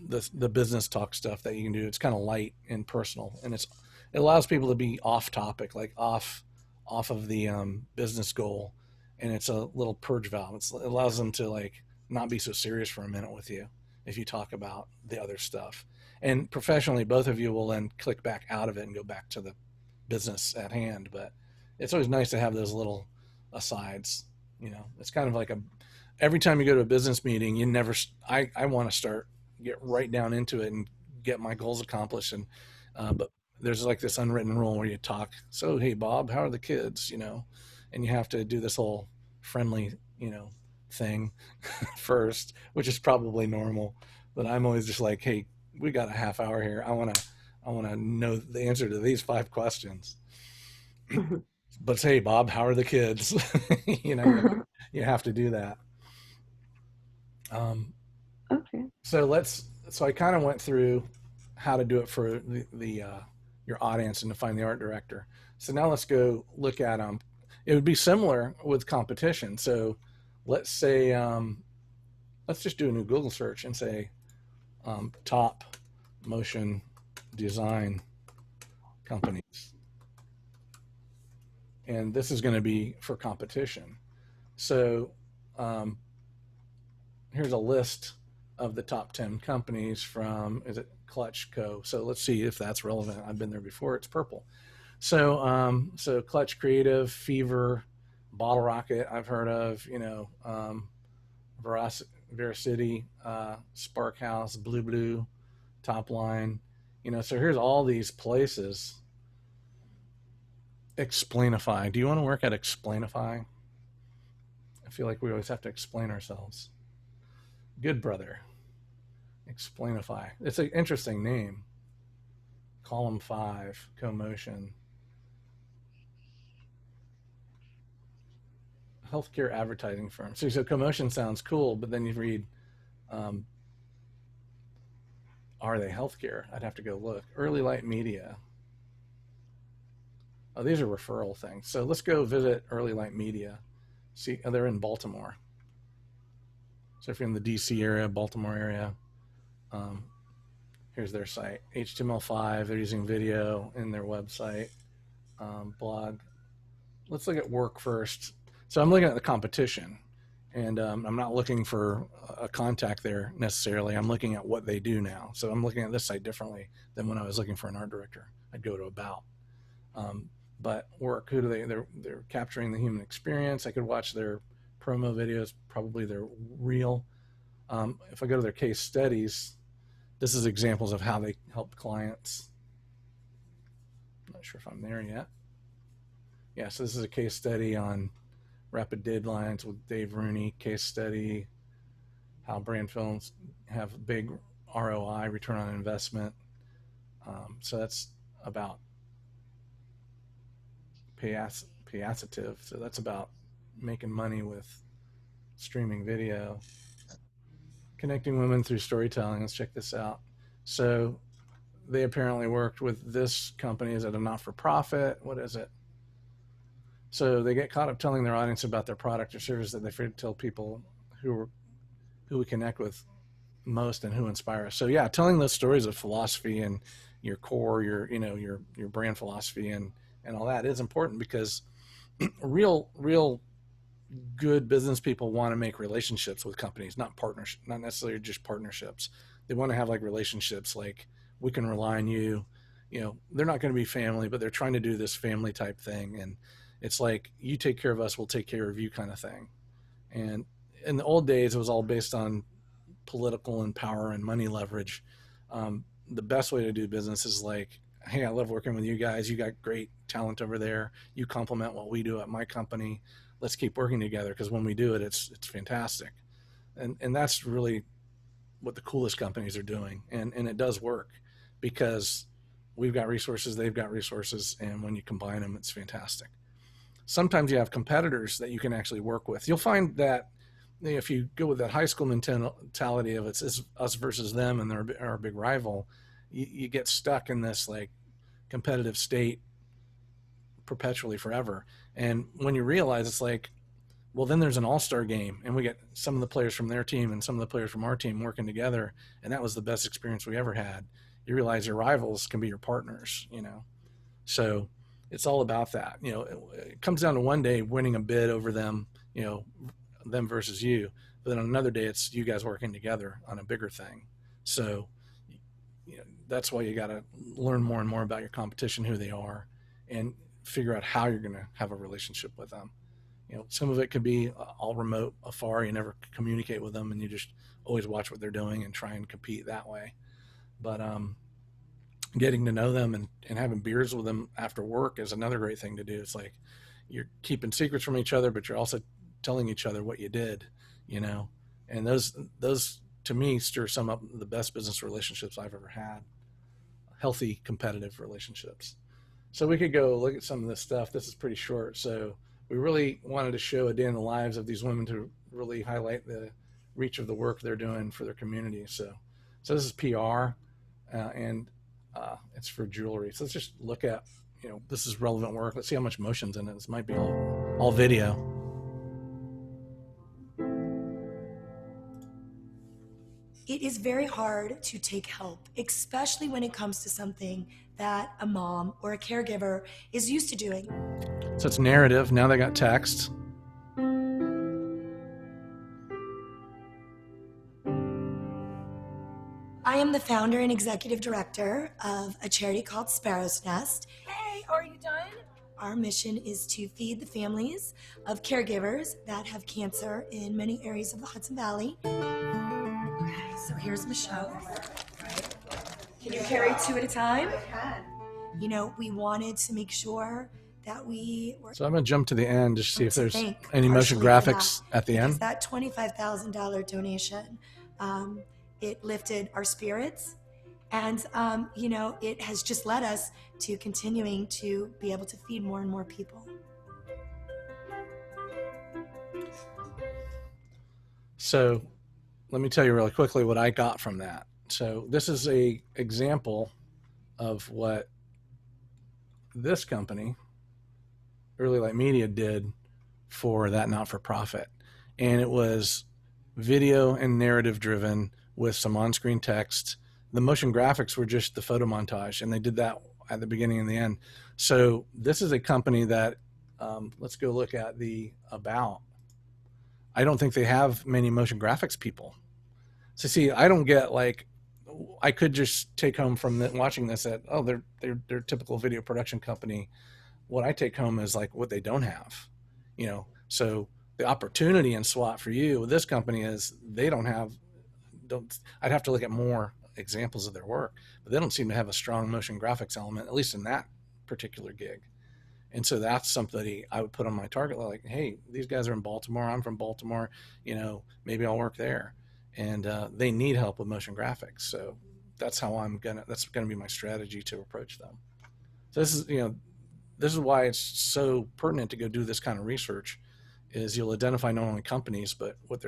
the business talk stuff that you can do. It's kind of light and personal, and it allows people to be off topic, like off of the business goal, and it's a little purge valve. It allows them to like not be so serious for a minute with you if you talk about the other stuff. And professionally, both of you will then click back out of it and go back to the business at hand. But it's always nice to have those little asides. You know, it's kind of like every time you go to a business meeting, I want to get right down into it and get my goals accomplished. And, but there's like this unwritten rule where you talk. So, hey, Bob, how are the kids? You know, and you have to do this whole friendly, you know, thing first, which is probably normal. But I'm always just like, hey, we got a half hour here. I want to know the answer to these 5 questions. But hey, Bob, how are the kids? You know, you have to do that. Okay. So I kind of went through how to do it for your audience and to find the art director. So now let's go look at it would be similar with competition. So let's say let's just do a new Google search and say top motion design companies. And this is going to be for competition. So here's a list of the top 10 companies from, is it Clutch Co? So let's see if that's relevant. I've been there before. It's purple. So so Clutch Creative, Fever, Bottle Rocket, I've heard of, you know, Veracity, Spark House, Blue, Top Line, you know. So here's all these places. Explainify. Do you want to work at Explainify? I feel like we always have to explain ourselves. Good Brother. Explainify. It's an interesting name. Column 5, CoMotion. Healthcare advertising firm. So CoMotion sounds cool, but then you read, are they healthcare? I'd have to go look. Early Light Media. Oh, these are referral things. So let's go visit Early Light Media. See, they're in Baltimore. So if you're in the DC area, Baltimore area, here's their site. HTML5, they're using video in their website, blog. Let's look at work first. So I'm looking at the competition, and I'm not looking for a contact there necessarily. I'm looking at what they do now. So I'm looking at this site differently than when I was looking for an art director. I'd go to About. But work, who do they're capturing the human experience. I could watch their promo videos, probably their reel. If I go to their case studies, this is examples of how they help clients. I'm not sure if I'm there yet. Yeah, so this is a case study on rapid deadlines with Dave Rooney, case study, how brand films have big ROI, return on investment. So that's about Payasative. So that's about making money with streaming video. Connecting women through storytelling. Let's check this out. So they apparently worked with this company. Is it a not-for-profit? What is it? So they get caught up telling their audience about their product or service that they forget to tell people who we connect with most and who inspire us. So yeah, telling those stories of philosophy and your core, your brand philosophy and all that is important, because real good business people want to make relationships with companies, not necessarily just partnerships. They want to have like relationships, like we can rely on you. You know, they're not going to be family, but they're trying to do this family type thing. And it's like, you take care of us, we'll take care of you kind of thing. And in the old days, it was all based on political and power and money leverage. The best way to do business is like, hey, I love working with you guys. You got great talent over there. You complement what we do at my company. Let's keep working together, because when we do it, it's fantastic. And that's really what the coolest companies are doing. And it does work, because we've got resources, they've got resources, and when you combine them, it's fantastic. Sometimes you have competitors that you can actually work with. You'll find that if you go with that high school mentality of it's us versus them and they're our big rival, you get stuck in this like competitive state perpetually forever. And when you realize it's like Well, then there's an all-star game, and we get some of the players from their team and some of the players from our team working together, and that was the best experience we ever had. You realize your rivals can be your partners, So it's all about that. It comes down to one day winning a bid over them, them versus you. But then on another day, it's you guys working together on a bigger thing. So that's why you got to learn more and more about your competition, who they are, and figure out how you're going to have a relationship with them. Some of it could be all remote, afar. You never communicate with them, and you just always watch what they're doing and try and compete that way. But getting to know them and having beers with them after work is another great thing to do. It's like you're keeping secrets from each other, but you're also telling each other what you did, and those to me stir some up the best business relationships I've ever had. Healthy, competitive relationships. So we could go look at some of this stuff. This is pretty short. So we really wanted to show a day in the lives of these women to really highlight the reach of the work they're doing for their community. So this is PR, and it's for jewelry. So let's just look at, this is relevant work. Let's see how much motion's in it. This might be all video. It is very hard to take help, especially when it comes to something that a mom or a caregiver is used to doing. So it's narrative. Now they got text. I am the founder and executive director of a charity called Sparrow's Nest. Hey, are you done? Our mission is to feed the families of caregivers that have cancer in many areas of the Hudson Valley. Okay, so here's Michelle. Right. Can you carry 2 at a time? I can. We wanted to make sure that we were... So I'm going to jump to the end to see if there's any motion graphics at the end. That $25,000 donation, it lifted our spirits, and it has just led us to continuing to be able to feed more and more people. So let me tell you really quickly what I got from that. So this is a example of what this company, Early Light Media, did for that not-for-profit. And it was video and narrative driven with some on-screen text. The motion graphics were just the photo montage, and they did that at the beginning and the end. So this is a company that, let's go look at the about. I don't think they have many motion graphics people. So see, I don't get I could just take home from watching this that, oh, they're a typical video production company. What I take home is what they don't have, So the opportunity in SWAT for you with this company is they I'd have to look at more examples of their work, but they don't seem to have a strong motion graphics element, at least in that particular gig. And so that's somebody I would put on my target, hey, these guys are in Baltimore. I'm from Baltimore. Maybe I'll work there. And they need help with motion graphics. So that's how that's going to be my strategy to approach them. So this is why it's so pertinent to go do this kind of research, is you'll identify not only companies, but what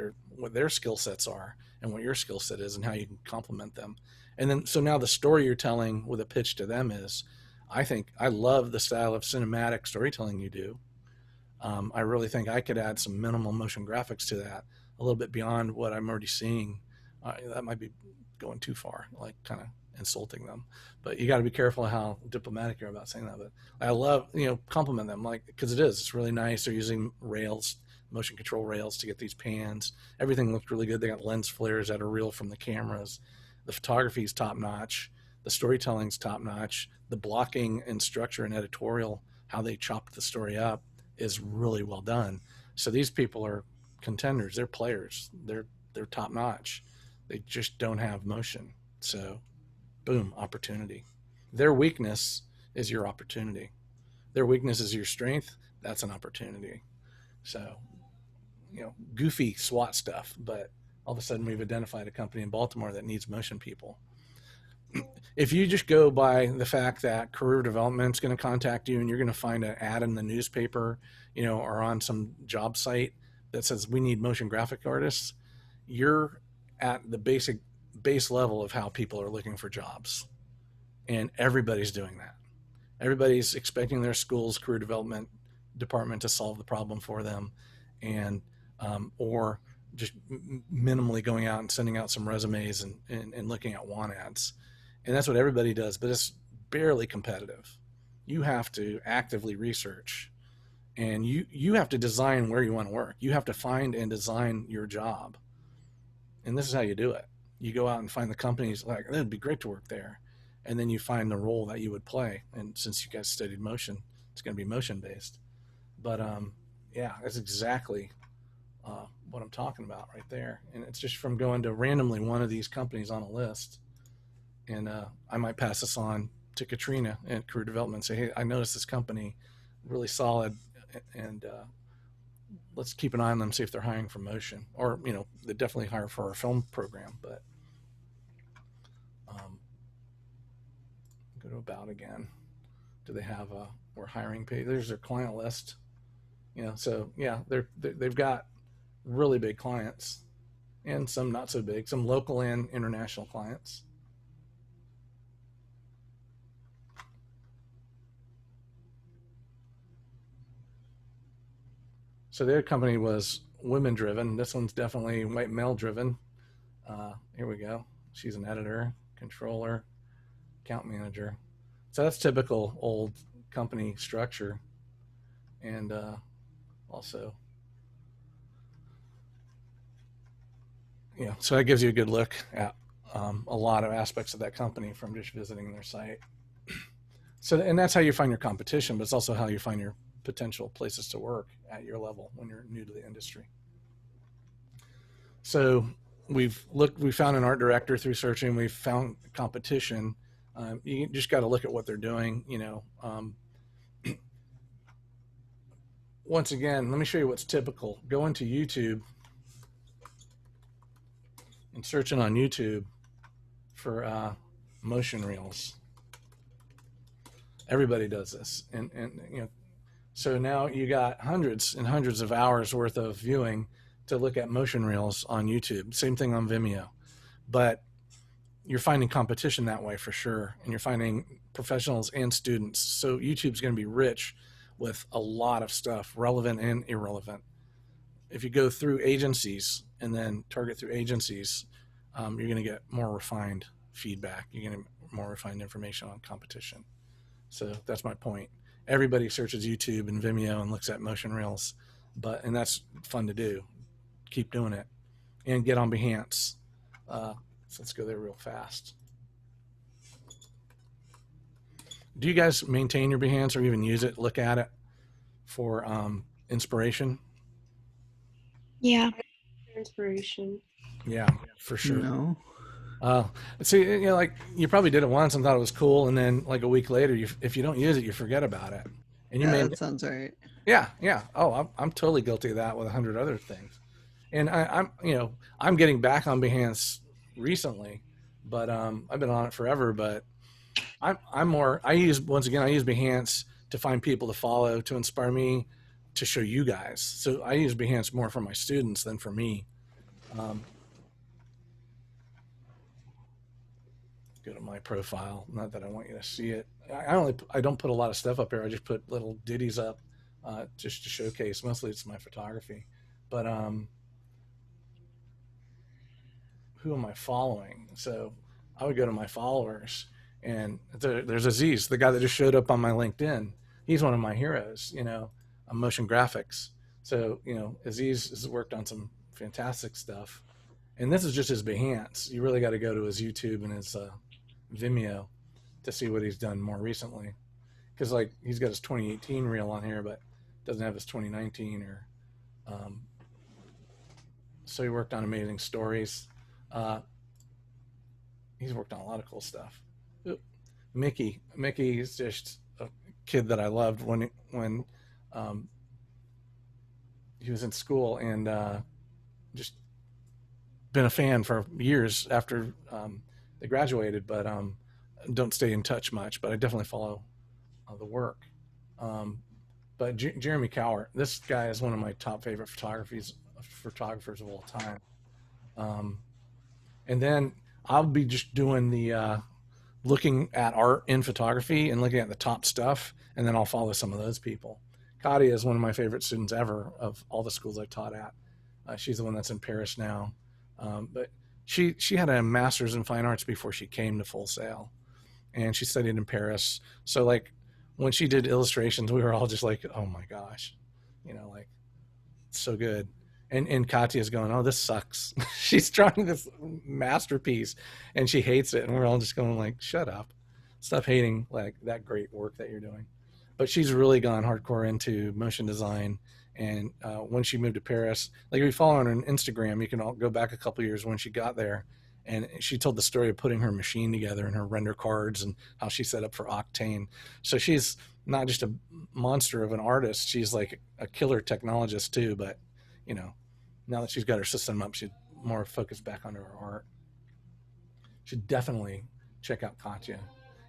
their skill sets are and what your skill set is and how you can complement them. And then, so now the story you're telling with a pitch to them is, I love the style of cinematic storytelling you do. I really think I could add some minimal motion graphics to that, a little bit beyond what I'm already seeing. That might be going too far, kind of insulting them. But you got to be careful how diplomatic you're about saying that. But I love, compliment them, because it's really nice. They're using rails, motion control rails, to get these pans. Everything looked really good. They got lens flares that are real from the cameras. The photography is top notch. The storytelling's top notch. The blocking and structure and editorial, how they chopped the story up, is really well done. So these people are contenders. They're players. They're top notch. They just don't have motion. So boom, opportunity. Their weakness is your opportunity. Their weakness is your strength. That's an opportunity. So, goofy SWAT stuff, but all of a sudden we've identified a company in Baltimore that needs motion people. If you just go by the fact that career development is going to contact you and you're going to find an ad in the newspaper, or on some job site that says we need motion graphic artists, you're at the base level of how people are looking for jobs. And everybody's doing that. Everybody's expecting their school's career development department to solve the problem for them. and or just minimally going out and sending out some resumes and looking at want ads. And that's what everybody does, but it's barely competitive. You have to actively research, and you have to design where you want to work. You have to find and design your job. And this is how you do it. You go out and find the companies like, it'd be great to work there. And then you find the role that you would play. And since you guys studied motion, it's going to be motion based. But yeah, that's exactly what I'm talking about right there. And it's just from going to randomly one of these companies on a list. And I might pass this on to Katrina at Career Development and say, hey, I noticed this company, really solid, and let's keep an eye on them, see if they're hiring for motion. Or, you know, they definitely hire for our film program, but go to about again. Do they have a or hiring page? There's their client list. You know, so yeah, they've got really big clients and some not so big, some local and international clients. So their company was women driven. This one's definitely white male driven. Here we go. She's an editor, controller, account manager. So that's typical old company structure. And also, yeah, so that gives you a good look at a lot of aspects of that company from just visiting their site. So, and that's how you find your competition, but it's also how you find your potential places to work at your level when you're new to the industry. So we found an art director through searching. We've found competition. You just got to look at what they're doing. You know, once again, let me show you what's typical. Go into YouTube and searching on YouTube for motion reels. Everybody does this, and you know. So now you got hundreds and hundreds of hours worth of viewing to look at motion reels on YouTube. Same thing on Vimeo. But you're finding competition that way for sure. And you're finding professionals and students. So YouTube's going to be rich with a lot of stuff, relevant and irrelevant. If you go through agencies and then target through agencies, you're going to get more refined feedback. You're going to get more refined information on competition. So that's my point. Everybody searches YouTube and Vimeo and looks at motion reels, and that's fun to do. Keep doing it, and get on Behance. So let's go there real fast. Do you guys maintain your Behance or even use it? Look at it for inspiration. Yeah. Inspiration. Yeah, for sure. No. See, you know, like you probably did it once and thought it was cool, and then like a week later, if you don't use it, you forget about it. And you that sounds right. Yeah. Oh, I'm totally guilty of that with 100 other things. And I'm getting back on Behance recently, but I've been on it forever. But I use Behance to find people to follow, to inspire me, to show you guys. So I use Behance more for my students than for me. Go to my profile. Not that I want you to see it. I don't put a lot of stuff up here. I just put little ditties up just to showcase. Mostly it's my photography. But who am I following? So I would go to my followers, and there's Aziz, the guy that just showed up on my LinkedIn. He's one of my heroes, you know, on motion graphics. So, you know, Aziz has worked on some fantastic stuff. And this is just his Behance. You really got to go to his YouTube and his Vimeo to see what he's done more recently. Because like he's got his 2018 reel on here, but doesn't have his 2019 or. So he worked on Amazing Stories. He's worked on a lot of cool stuff. Mickey is just a kid that I loved when he was in school, and just been a fan for years after they graduated, but don't stay in touch much, but I definitely follow the work. But Jeremy Cowart, this guy is one of my top favorite photographers of all time. And then I'll be just doing the looking at art in photography and looking at the top stuff, and then I'll follow some of those people Katia is one of my favorite students ever of all the schools I've taught at. She's the one that's in Paris now. But she had a master's in fine arts before she came to Full Sail, and she studied in Paris. So like when she did illustrations, we were all just like, oh my gosh, like so good. And Katia's going, oh, this sucks. She's drawing this masterpiece and she hates it. And we're all just going like, shut up, stop hating like that great work that you're doing. But she's really gone hardcore into motion design. And when she moved to Paris, like if you follow her on Instagram, you can all go back a couple years when she got there. And she told the story of putting her machine together and her render cards and how she set up for Octane. So she's not just a monster of an artist. She's like a killer technologist too. But, now that she's got her system up, she's more focused back onto her art. Should definitely check out Katia.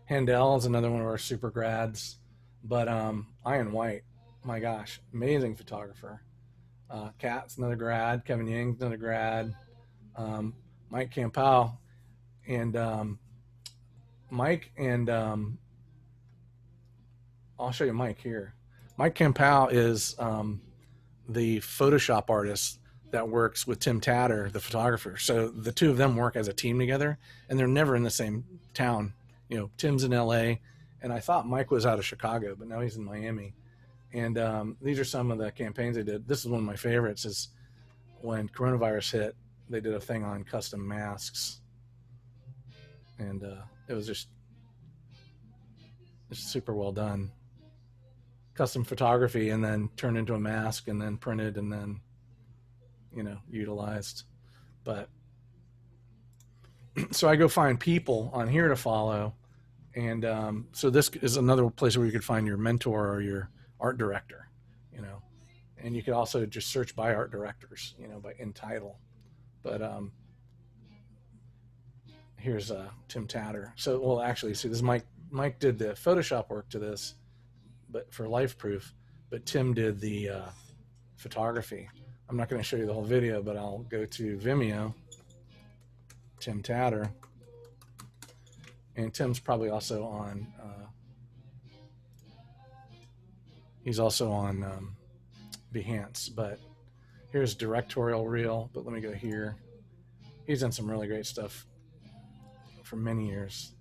Handel is another one of our super grads. But Ian White, my gosh, amazing photographer. Kat's another grad. Kevin Yang's another grad. Mike Campau and Mike and I'll show you Mike here. Mike Campau is the Photoshop artist that works with Tim Tatter, the photographer. So the two of them work as a team together, and they're never in the same town. Tim's in LA, and I thought Mike was out of Chicago, but now he's in Miami. And these are some of the campaigns they did. This is one of my favorites, is when coronavirus hit, they did a thing on custom masks. And it was just super well done. Custom photography and then turned into a mask and then printed and then, utilized. But so I go find people on here to follow. And so this is another place where you could find your mentor or your art director, and you could also just search by art directors, by in title. But here's Tim Tatter. So, well, actually, see, this is Mike did the Photoshop work to this, but for Life Proof, but Tim did the photography. I'm not going to show you the whole video, but I'll go to Vimeo, Tim Tatter, and Tim's probably also on, he's also on Behance, but here's directorial reel, but let me go here. He's done some really great stuff for many years.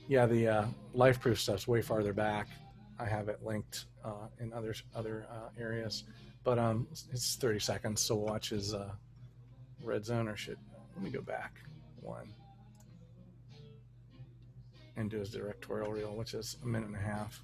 Yeah, the Life Proof stuff's way farther back. I have it linked in other areas, but it's 30 seconds. So watch his Red Zone, or let me go back one and do his directorial reel, which is 1.5 minutes.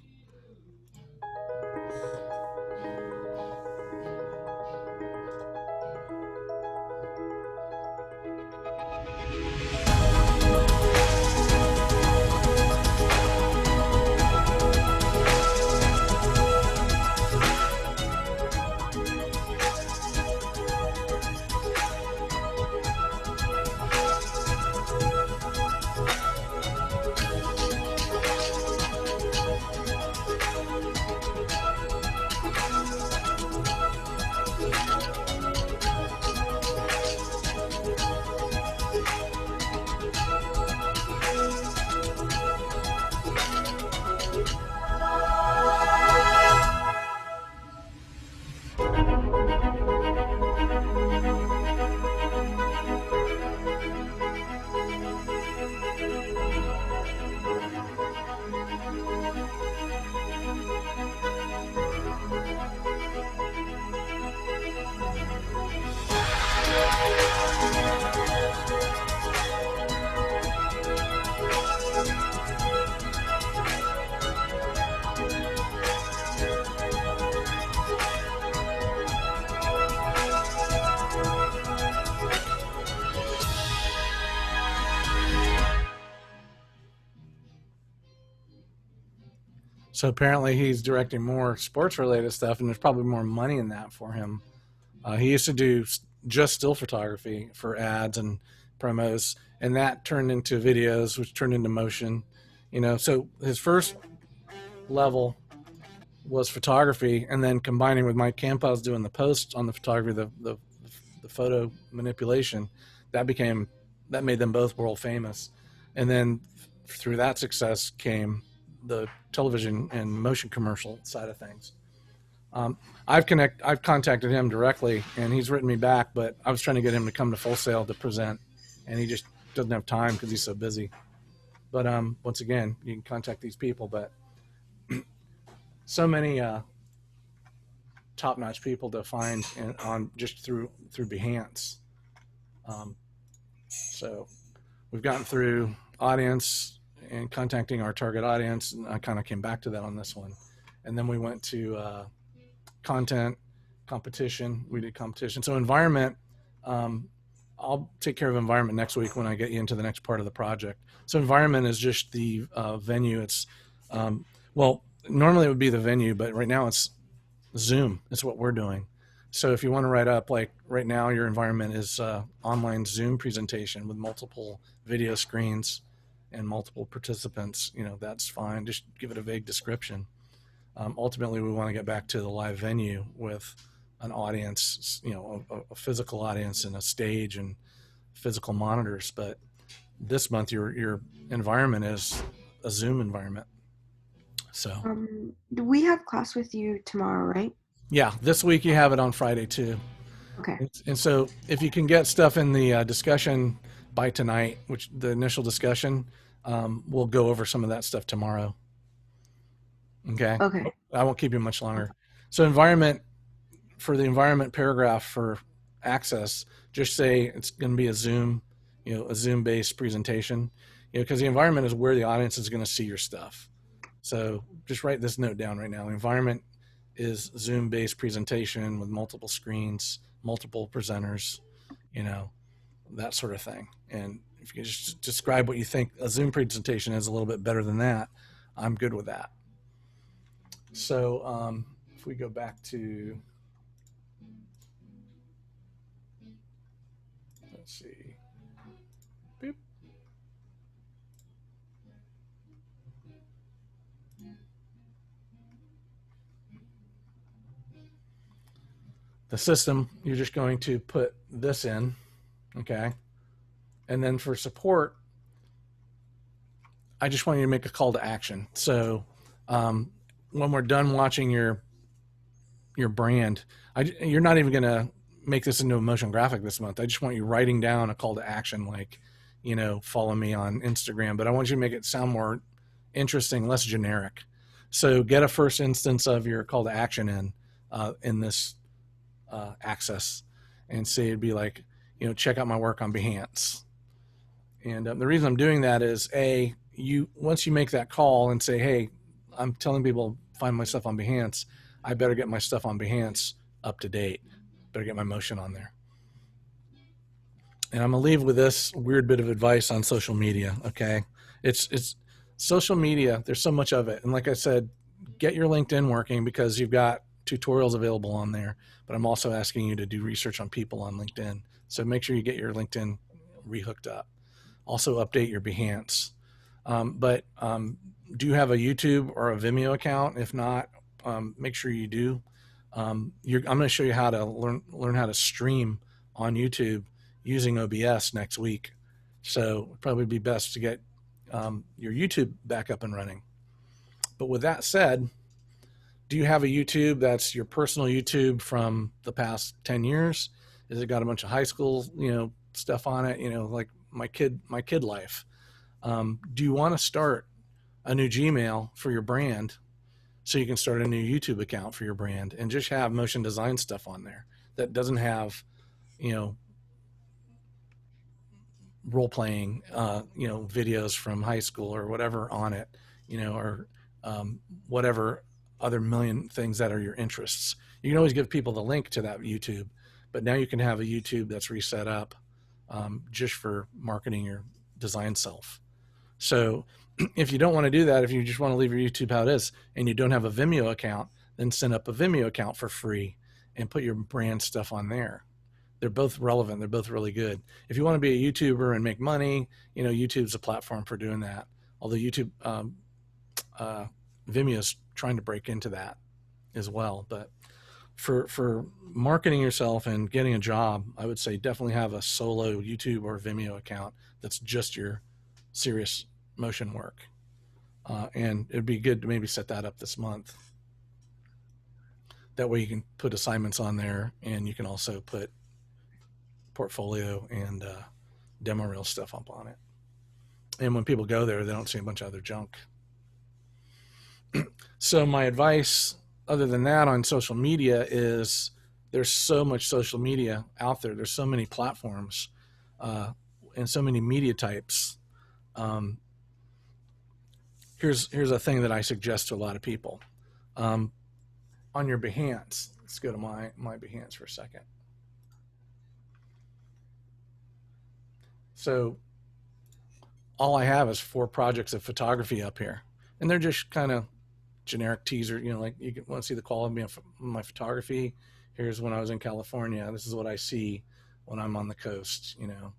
So apparently he's directing more sports-related stuff, and there's probably more money in that for him. He used to do just still photography for ads and promos, and that turned into videos, which turned into motion. So his first level was photography, and then combining with Mike Campau's doing the posts on the photography, the photo manipulation, that made them both world famous. And then through that success came the television and motion commercial side of things. I've contacted him directly, and he's written me back, but I was trying to get him to come to Full Sail to present, and he just doesn't have time because he's so busy. But once again, you can contact these people, but so many top-notch people to find on just through Behance. So we've gotten through audience and contacting our target audience, and I kind of came back to that on this one. And then we went to content, competition. We did competition. So environment, I'll take care of environment next week when I get you into the next part of the project. So environment is just the venue. It's, well, normally it would be the venue, but right now it's Zoom. It's what we're doing. So if you want to write up, like right now, your environment is online Zoom presentation with multiple video screens and multiple participants, that's fine. Just give it a vague description. Ultimately, we want to get back to the live venue with an audience, a physical audience and a stage and physical monitors. But this month, your environment is a Zoom environment. So, do we have class with you tomorrow, right? Yeah, this week you have it on Friday too. Okay. And so if you can get stuff in the discussion by tonight, which the initial discussion, we'll go over some of that stuff tomorrow. Okay. Okay. I won't keep you much longer. So environment, for the environment paragraph for access, just say it's going to be a Zoom, a Zoom-based presentation, because the environment is where the audience is going to see your stuff. So just write this note down right now. Environment is Zoom-based presentation with multiple screens, multiple presenters, that sort of thing. And if you just describe what you think a Zoom presentation is a little bit better than that, I'm good with that. So if we go back to, let's see, boop. The system, you're just going to put this in, okay? And then for support, I just want you to make a call to action. So when we're done watching your brand, you're not even going to make this into a motion graphic this month. I just want you writing down a call to action, like, follow me on Instagram, but I want you to make it sound more interesting, less generic. So get a first instance of your call to action in this access, and say it'd be like, check out my work on Behance. And the reason I'm doing that is once you make that call and say, hey, I'm telling people find my stuff on Behance, I better get my stuff on Behance up to date. Better get my motion on there. And I'm gonna leave with this weird bit of advice on social media. Okay, it's social media. There's so much of it, and like I said, get your LinkedIn working because you've got tutorials available on there. But I'm also asking you to do research on people on LinkedIn. So make sure you get your LinkedIn rehooked up. Also update your Behance. Do you have a YouTube or a Vimeo account? If not, make sure you do. I'm going to show you how to learn how to stream on YouTube using OBS next week. So it'd probably be best to get your YouTube back up and running. But with that said, do you have a YouTube that's your personal YouTube from the past 10 years? Has it got a bunch of high school, stuff on it? Like my kid life. Do you want to start a new Gmail for your brand so you can start a new YouTube account for your brand and just have motion design stuff on there that doesn't have, role playing, videos from high school or whatever on it, or whatever other million things that are your interests. You can always give people the link to that YouTube, but now you can have a YouTube that's reset up just for marketing your design self. So if you don't want to do that, if you just want to leave your YouTube how it is and you don't have a Vimeo account, then send up a Vimeo account for free and put your brand stuff on there. They're both relevant. They're both really good. If you want to be a YouTuber and make money, YouTube's a platform for doing that. Although YouTube, Vimeo's trying to break into that as well. But for marketing yourself and getting a job, I would say definitely have a solo YouTube or Vimeo account that's just your serious motion work. And it'd be good to maybe set that up this month. That way you can put assignments on there, and you can also put portfolio and demo reel stuff up on it. And when people go there, they don't see a bunch of other junk. So my advice, other than that, on social media is there's so much social media out there. There's so many platforms and so many media types. Here's a thing that I suggest to a lot of people. On your Behance, let's go to my Behance for a second. So all I have is 4 projects of photography up here, and they're just kind of generic teaser. You know, like you want to see the quality of my photography. Here's when I was in California. This is what I see when I'm on the coast. You know,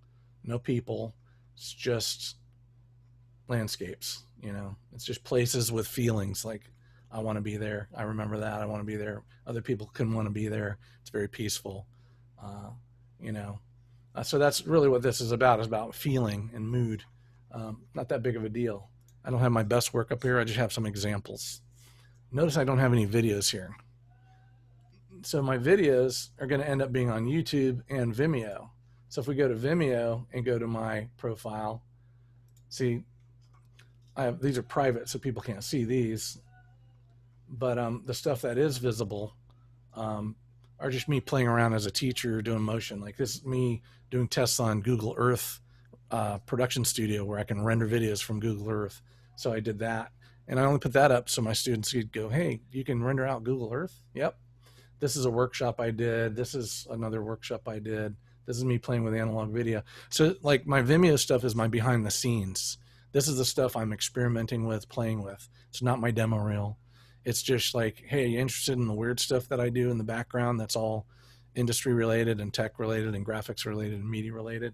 no people. It's just landscapes. You know, it's just places with feelings. Like, I want to be there. I remember that. I want to be there. Other people couldn't want to be there. It's very peaceful. You know, so that's really what this is about. Is about feeling and mood. Not that big of a deal. I don't have my best work up here. I just have some examples. Notice I don't have any videos here. So my videos are going to end up being on YouTube and Vimeo. So if we go to Vimeo and go to my profile, see, these are private, so people can't see these. But the stuff that is visible are just me playing around as a teacher doing motion. Like this is me doing tests on Google Earth production studio where I can render videos from Google Earth. So I did that. And I only put that up so my students could go, hey, you can render out Google Earth? Yep. This is a workshop I did. This is another workshop I did. This is me playing with analog video. So like my Vimeo stuff is my behind the scenes. This is the stuff I'm experimenting with, playing with. It's not my demo reel. It's just like, hey, are you interested in the weird stuff that I do in the background that's all industry related and tech related and graphics related and media related?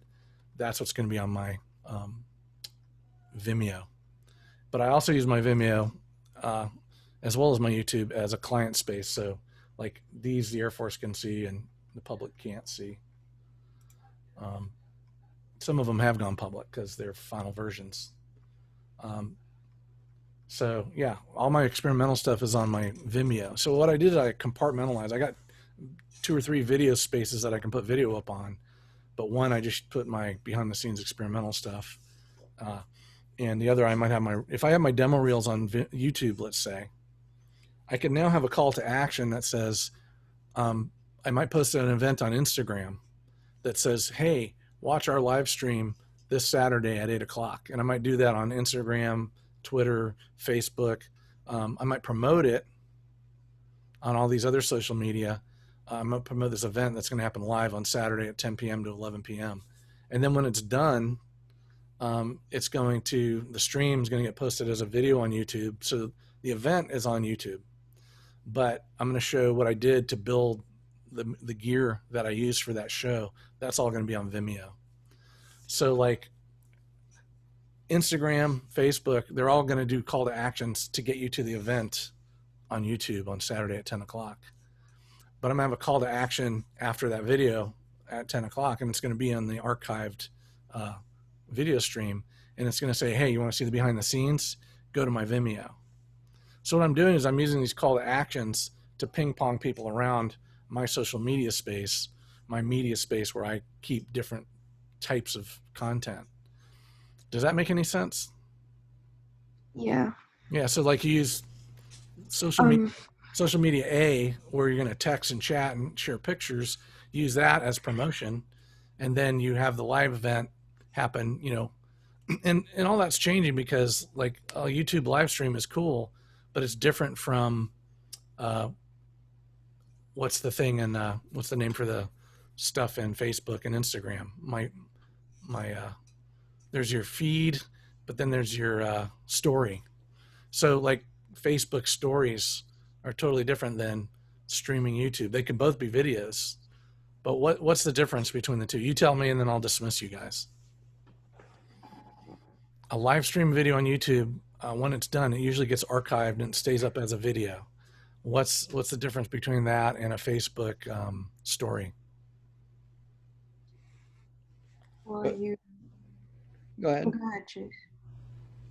That's what's going to be on my Vimeo. But I also use my Vimeo as well as my YouTube as a client space. So like these, the Air Force can see and the public can't see. Some of them have gone public because they're final versions. So yeah, all my experimental stuff is on my Vimeo. So what I did, I compartmentalized. I got 2 or 3 video spaces that I can put video up on, but one I just put my behind the scenes experimental stuff. And the other I might have if I have my demo reels on YouTube, let's say, I can now have a call to action that says, I might post an event on Instagram that says, hey, watch our live stream this Saturday at 8 o'clock. And I might do that on Instagram, Twitter, Facebook. I might promote it on all these other social media. I'm going to promote this event that's going to happen live on Saturday at 10 p.m. to 11 p.m. And then when it's done, the stream is going to get posted as a video on YouTube. So the event is on YouTube, but I'm going to show what I did to build the gear that I used for that show. That's all going to be on Vimeo. So like Instagram, Facebook, they're all going to do call to actions to get you to the event on YouTube on Saturday at 10 o'clock. But I'm going to have a call to action after that video at 10 o'clock, and it's going to be on the archived video stream. And it's going to say, hey, you want to see the behind the scenes? Go to my Vimeo. So what I'm doing is I'm using these call to actions to ping pong people around my social media space, my media space where I keep different types of content. Does that make any sense? Yeah. Yeah. So like you use social media A, where you're going to text and chat and share pictures, use that as promotion. And then you have the live event happen, you know, and all that's changing because like a YouTube live stream is cool, but it's different from, what's the thing and what's the name for the stuff in Facebook and Instagram? There's your feed, but then there's your story. So like Facebook stories are totally different than streaming YouTube. They can both be videos, but what's the difference between the two? You tell me, and then I'll dismiss you guys. A live stream video on YouTube, when it's done, it usually gets archived and it stays up as a video. What's the difference between that and a Facebook story? Well, Go ahead. go ahead, Chase.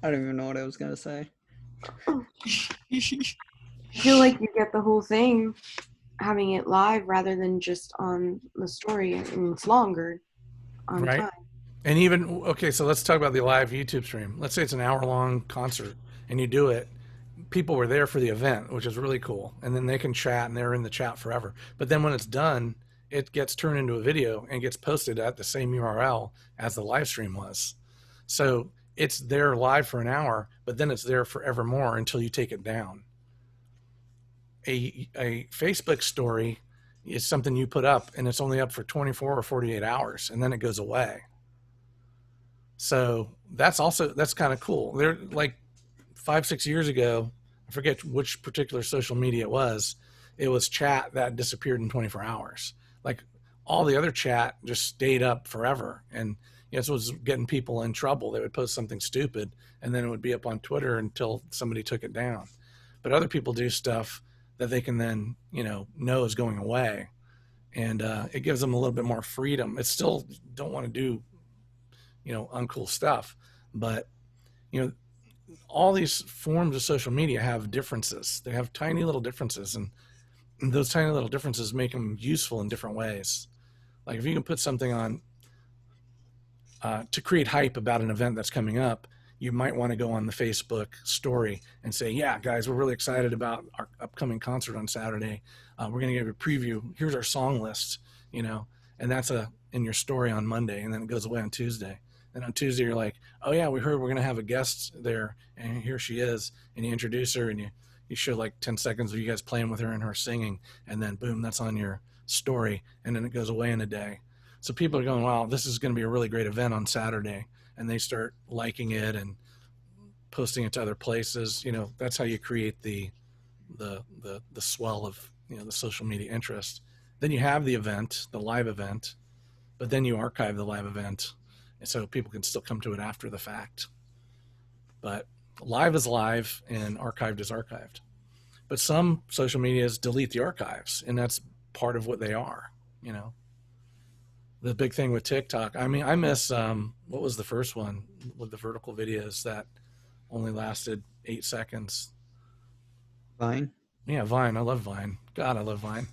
I don't even know what I was gonna say. I feel like you get the whole thing having it live rather than just on the story, and it's longer on Right. time. And even, okay, so let's talk about the live YouTube stream. Let's say it's an hour-long concert and you do it. People were there for the event, which is really cool. And then they can chat and they're in the chat forever. But then when it's done, it gets turned into a video and gets posted at the same URL as the live stream was. So it's there live for an hour, but then it's there forevermore until you take it down. A Facebook story is something you put up and it's only up for 24 or 48 hours and then it goes away. So that's kind of cool. They're like 5-6 years ago, I forget which particular social media it was chat that disappeared in 24 hours. Like all the other chat just stayed up forever. And it was getting people in trouble. They would post something stupid and then it would be up on Twitter until somebody took it down. But other people do stuff that they can then, know is going away. And it gives them a little bit more freedom. It's still don't want to do, uncool stuff. But, all these forms of social media have differences. They have tiny little differences. And those tiny little differences make them useful in different ways. Like if you can put something on to create hype about an event that's coming up, you might want to go on the Facebook story and say, yeah, guys, we're really excited about our upcoming concert on Saturday. We're going to give you a preview. Here's our song list, and that's in your story on Monday, and then it goes away on Tuesday. And on Tuesday, you're like, oh, yeah, we heard we're going to have a guest there, and here she is. And you introduce her, and you show like 10 seconds of you guys playing with her and her singing, and then boom, that's on your story, and then it goes away in a day. So people are going, wow, this is going to be a really great event on Saturday. And they start liking it and posting it to other places. That's how you create the swell of, the social media interest. Then you have the event, the live event, but then you archive the live event. And so people can still come to it after the fact. But live is live and archived is archived. But some social medias delete the archives, and that's part of what they are, The big thing with TikTok, I miss, what was the first one with the vertical videos that only lasted 8 seconds? Vine. Yeah, Vine. I love Vine. God, I love Vine.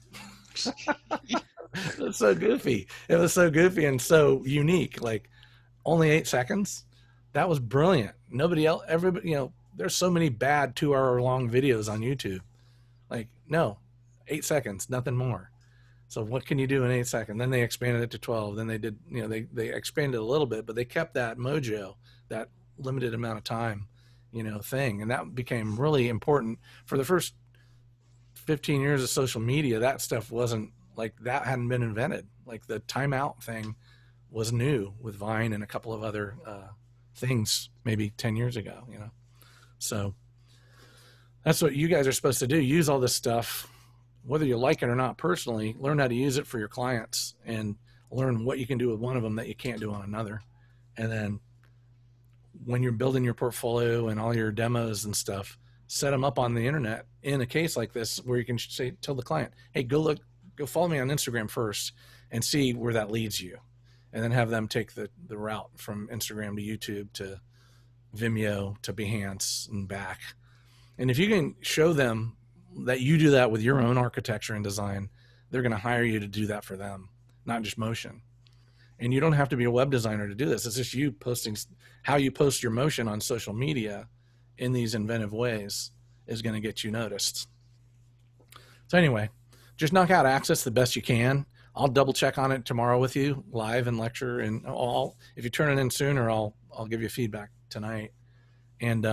It's so goofy. It was so goofy and so unique. Like only 8 seconds. That was brilliant. Nobody else, everybody, there's so many bad 2-hour-long videos on YouTube. Like, no, 8 seconds, nothing more. So what can you do in 8 seconds? Then they expanded it to 12. Then they did, they expanded a little bit, but they kept that mojo, that limited amount of time, thing. And that became really important for the first 15 years of social media. That stuff wasn't like that hadn't been invented. Like the timeout thing was new with Vine and a couple of other things maybe 10 years ago, So that's what you guys are supposed to do. Use all this stuff. Whether you like it or not personally, learn how to use it for your clients and learn what you can do with one of them that you can't do on another. And then when you're building your portfolio and all your demos and stuff, set them up on the internet in a case like this where you can tell the client, hey, go follow me on Instagram first and see where that leads you. And then have them take the route from Instagram to YouTube to Vimeo to Behance and back. And if you can show them that you do that with your own architecture and design, they're going to hire you to do that for them, not just motion. And you don't have to be a web designer to do this. It's just you posting how you post your motion on social media in these inventive ways is going to get you noticed. So anyway, just knock out Access the best you can. I'll double check on it tomorrow with you live and lecture, and if you turn it in sooner, I'll give you feedback tonight. And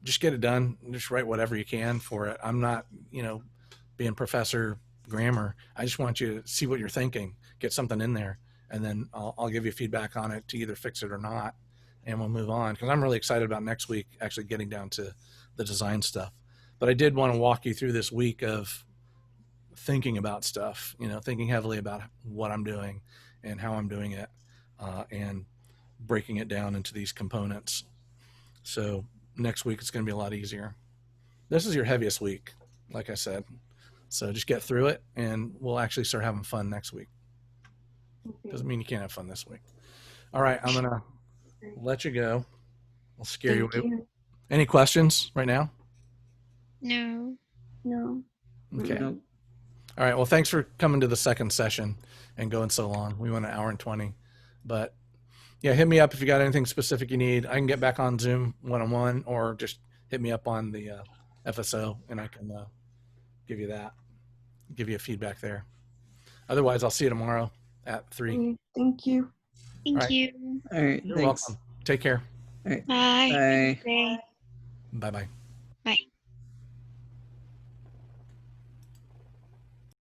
just get it done. Just write whatever you can for it. I'm not, being Professor Grammar. I just want you to see what you're thinking, get something in there, and then I'll give you feedback on it to either fix it or not, and we'll move on. Because I'm really excited about next week actually getting down to the design stuff. But I did want to walk you through this week of thinking about stuff, thinking heavily about what I'm doing and how I'm doing it, and breaking it down into these components. So next week it's going to be a lot easier. This is your heaviest week, like I said. So just get through it and we'll actually start having fun next week. Doesn't mean you can't have fun this week. All right, I'm going to let you go. I'll scare you Thank away. you. Any questions right now? No. No. Okay. Nope. All right. Well, thanks for coming to the second session and going so long. We went an hour and 20, but yeah, hit me up if you got anything specific you need. I can get back on Zoom one-on-one, or just hit me up on the FSO and I can give you a feedback there. Otherwise, I'll see you tomorrow at 3. Okay, thank you. Thank Right. you. All right. You're Thanks. welcome. Take care. All right. Bye. Bye. Bye. Bye-bye.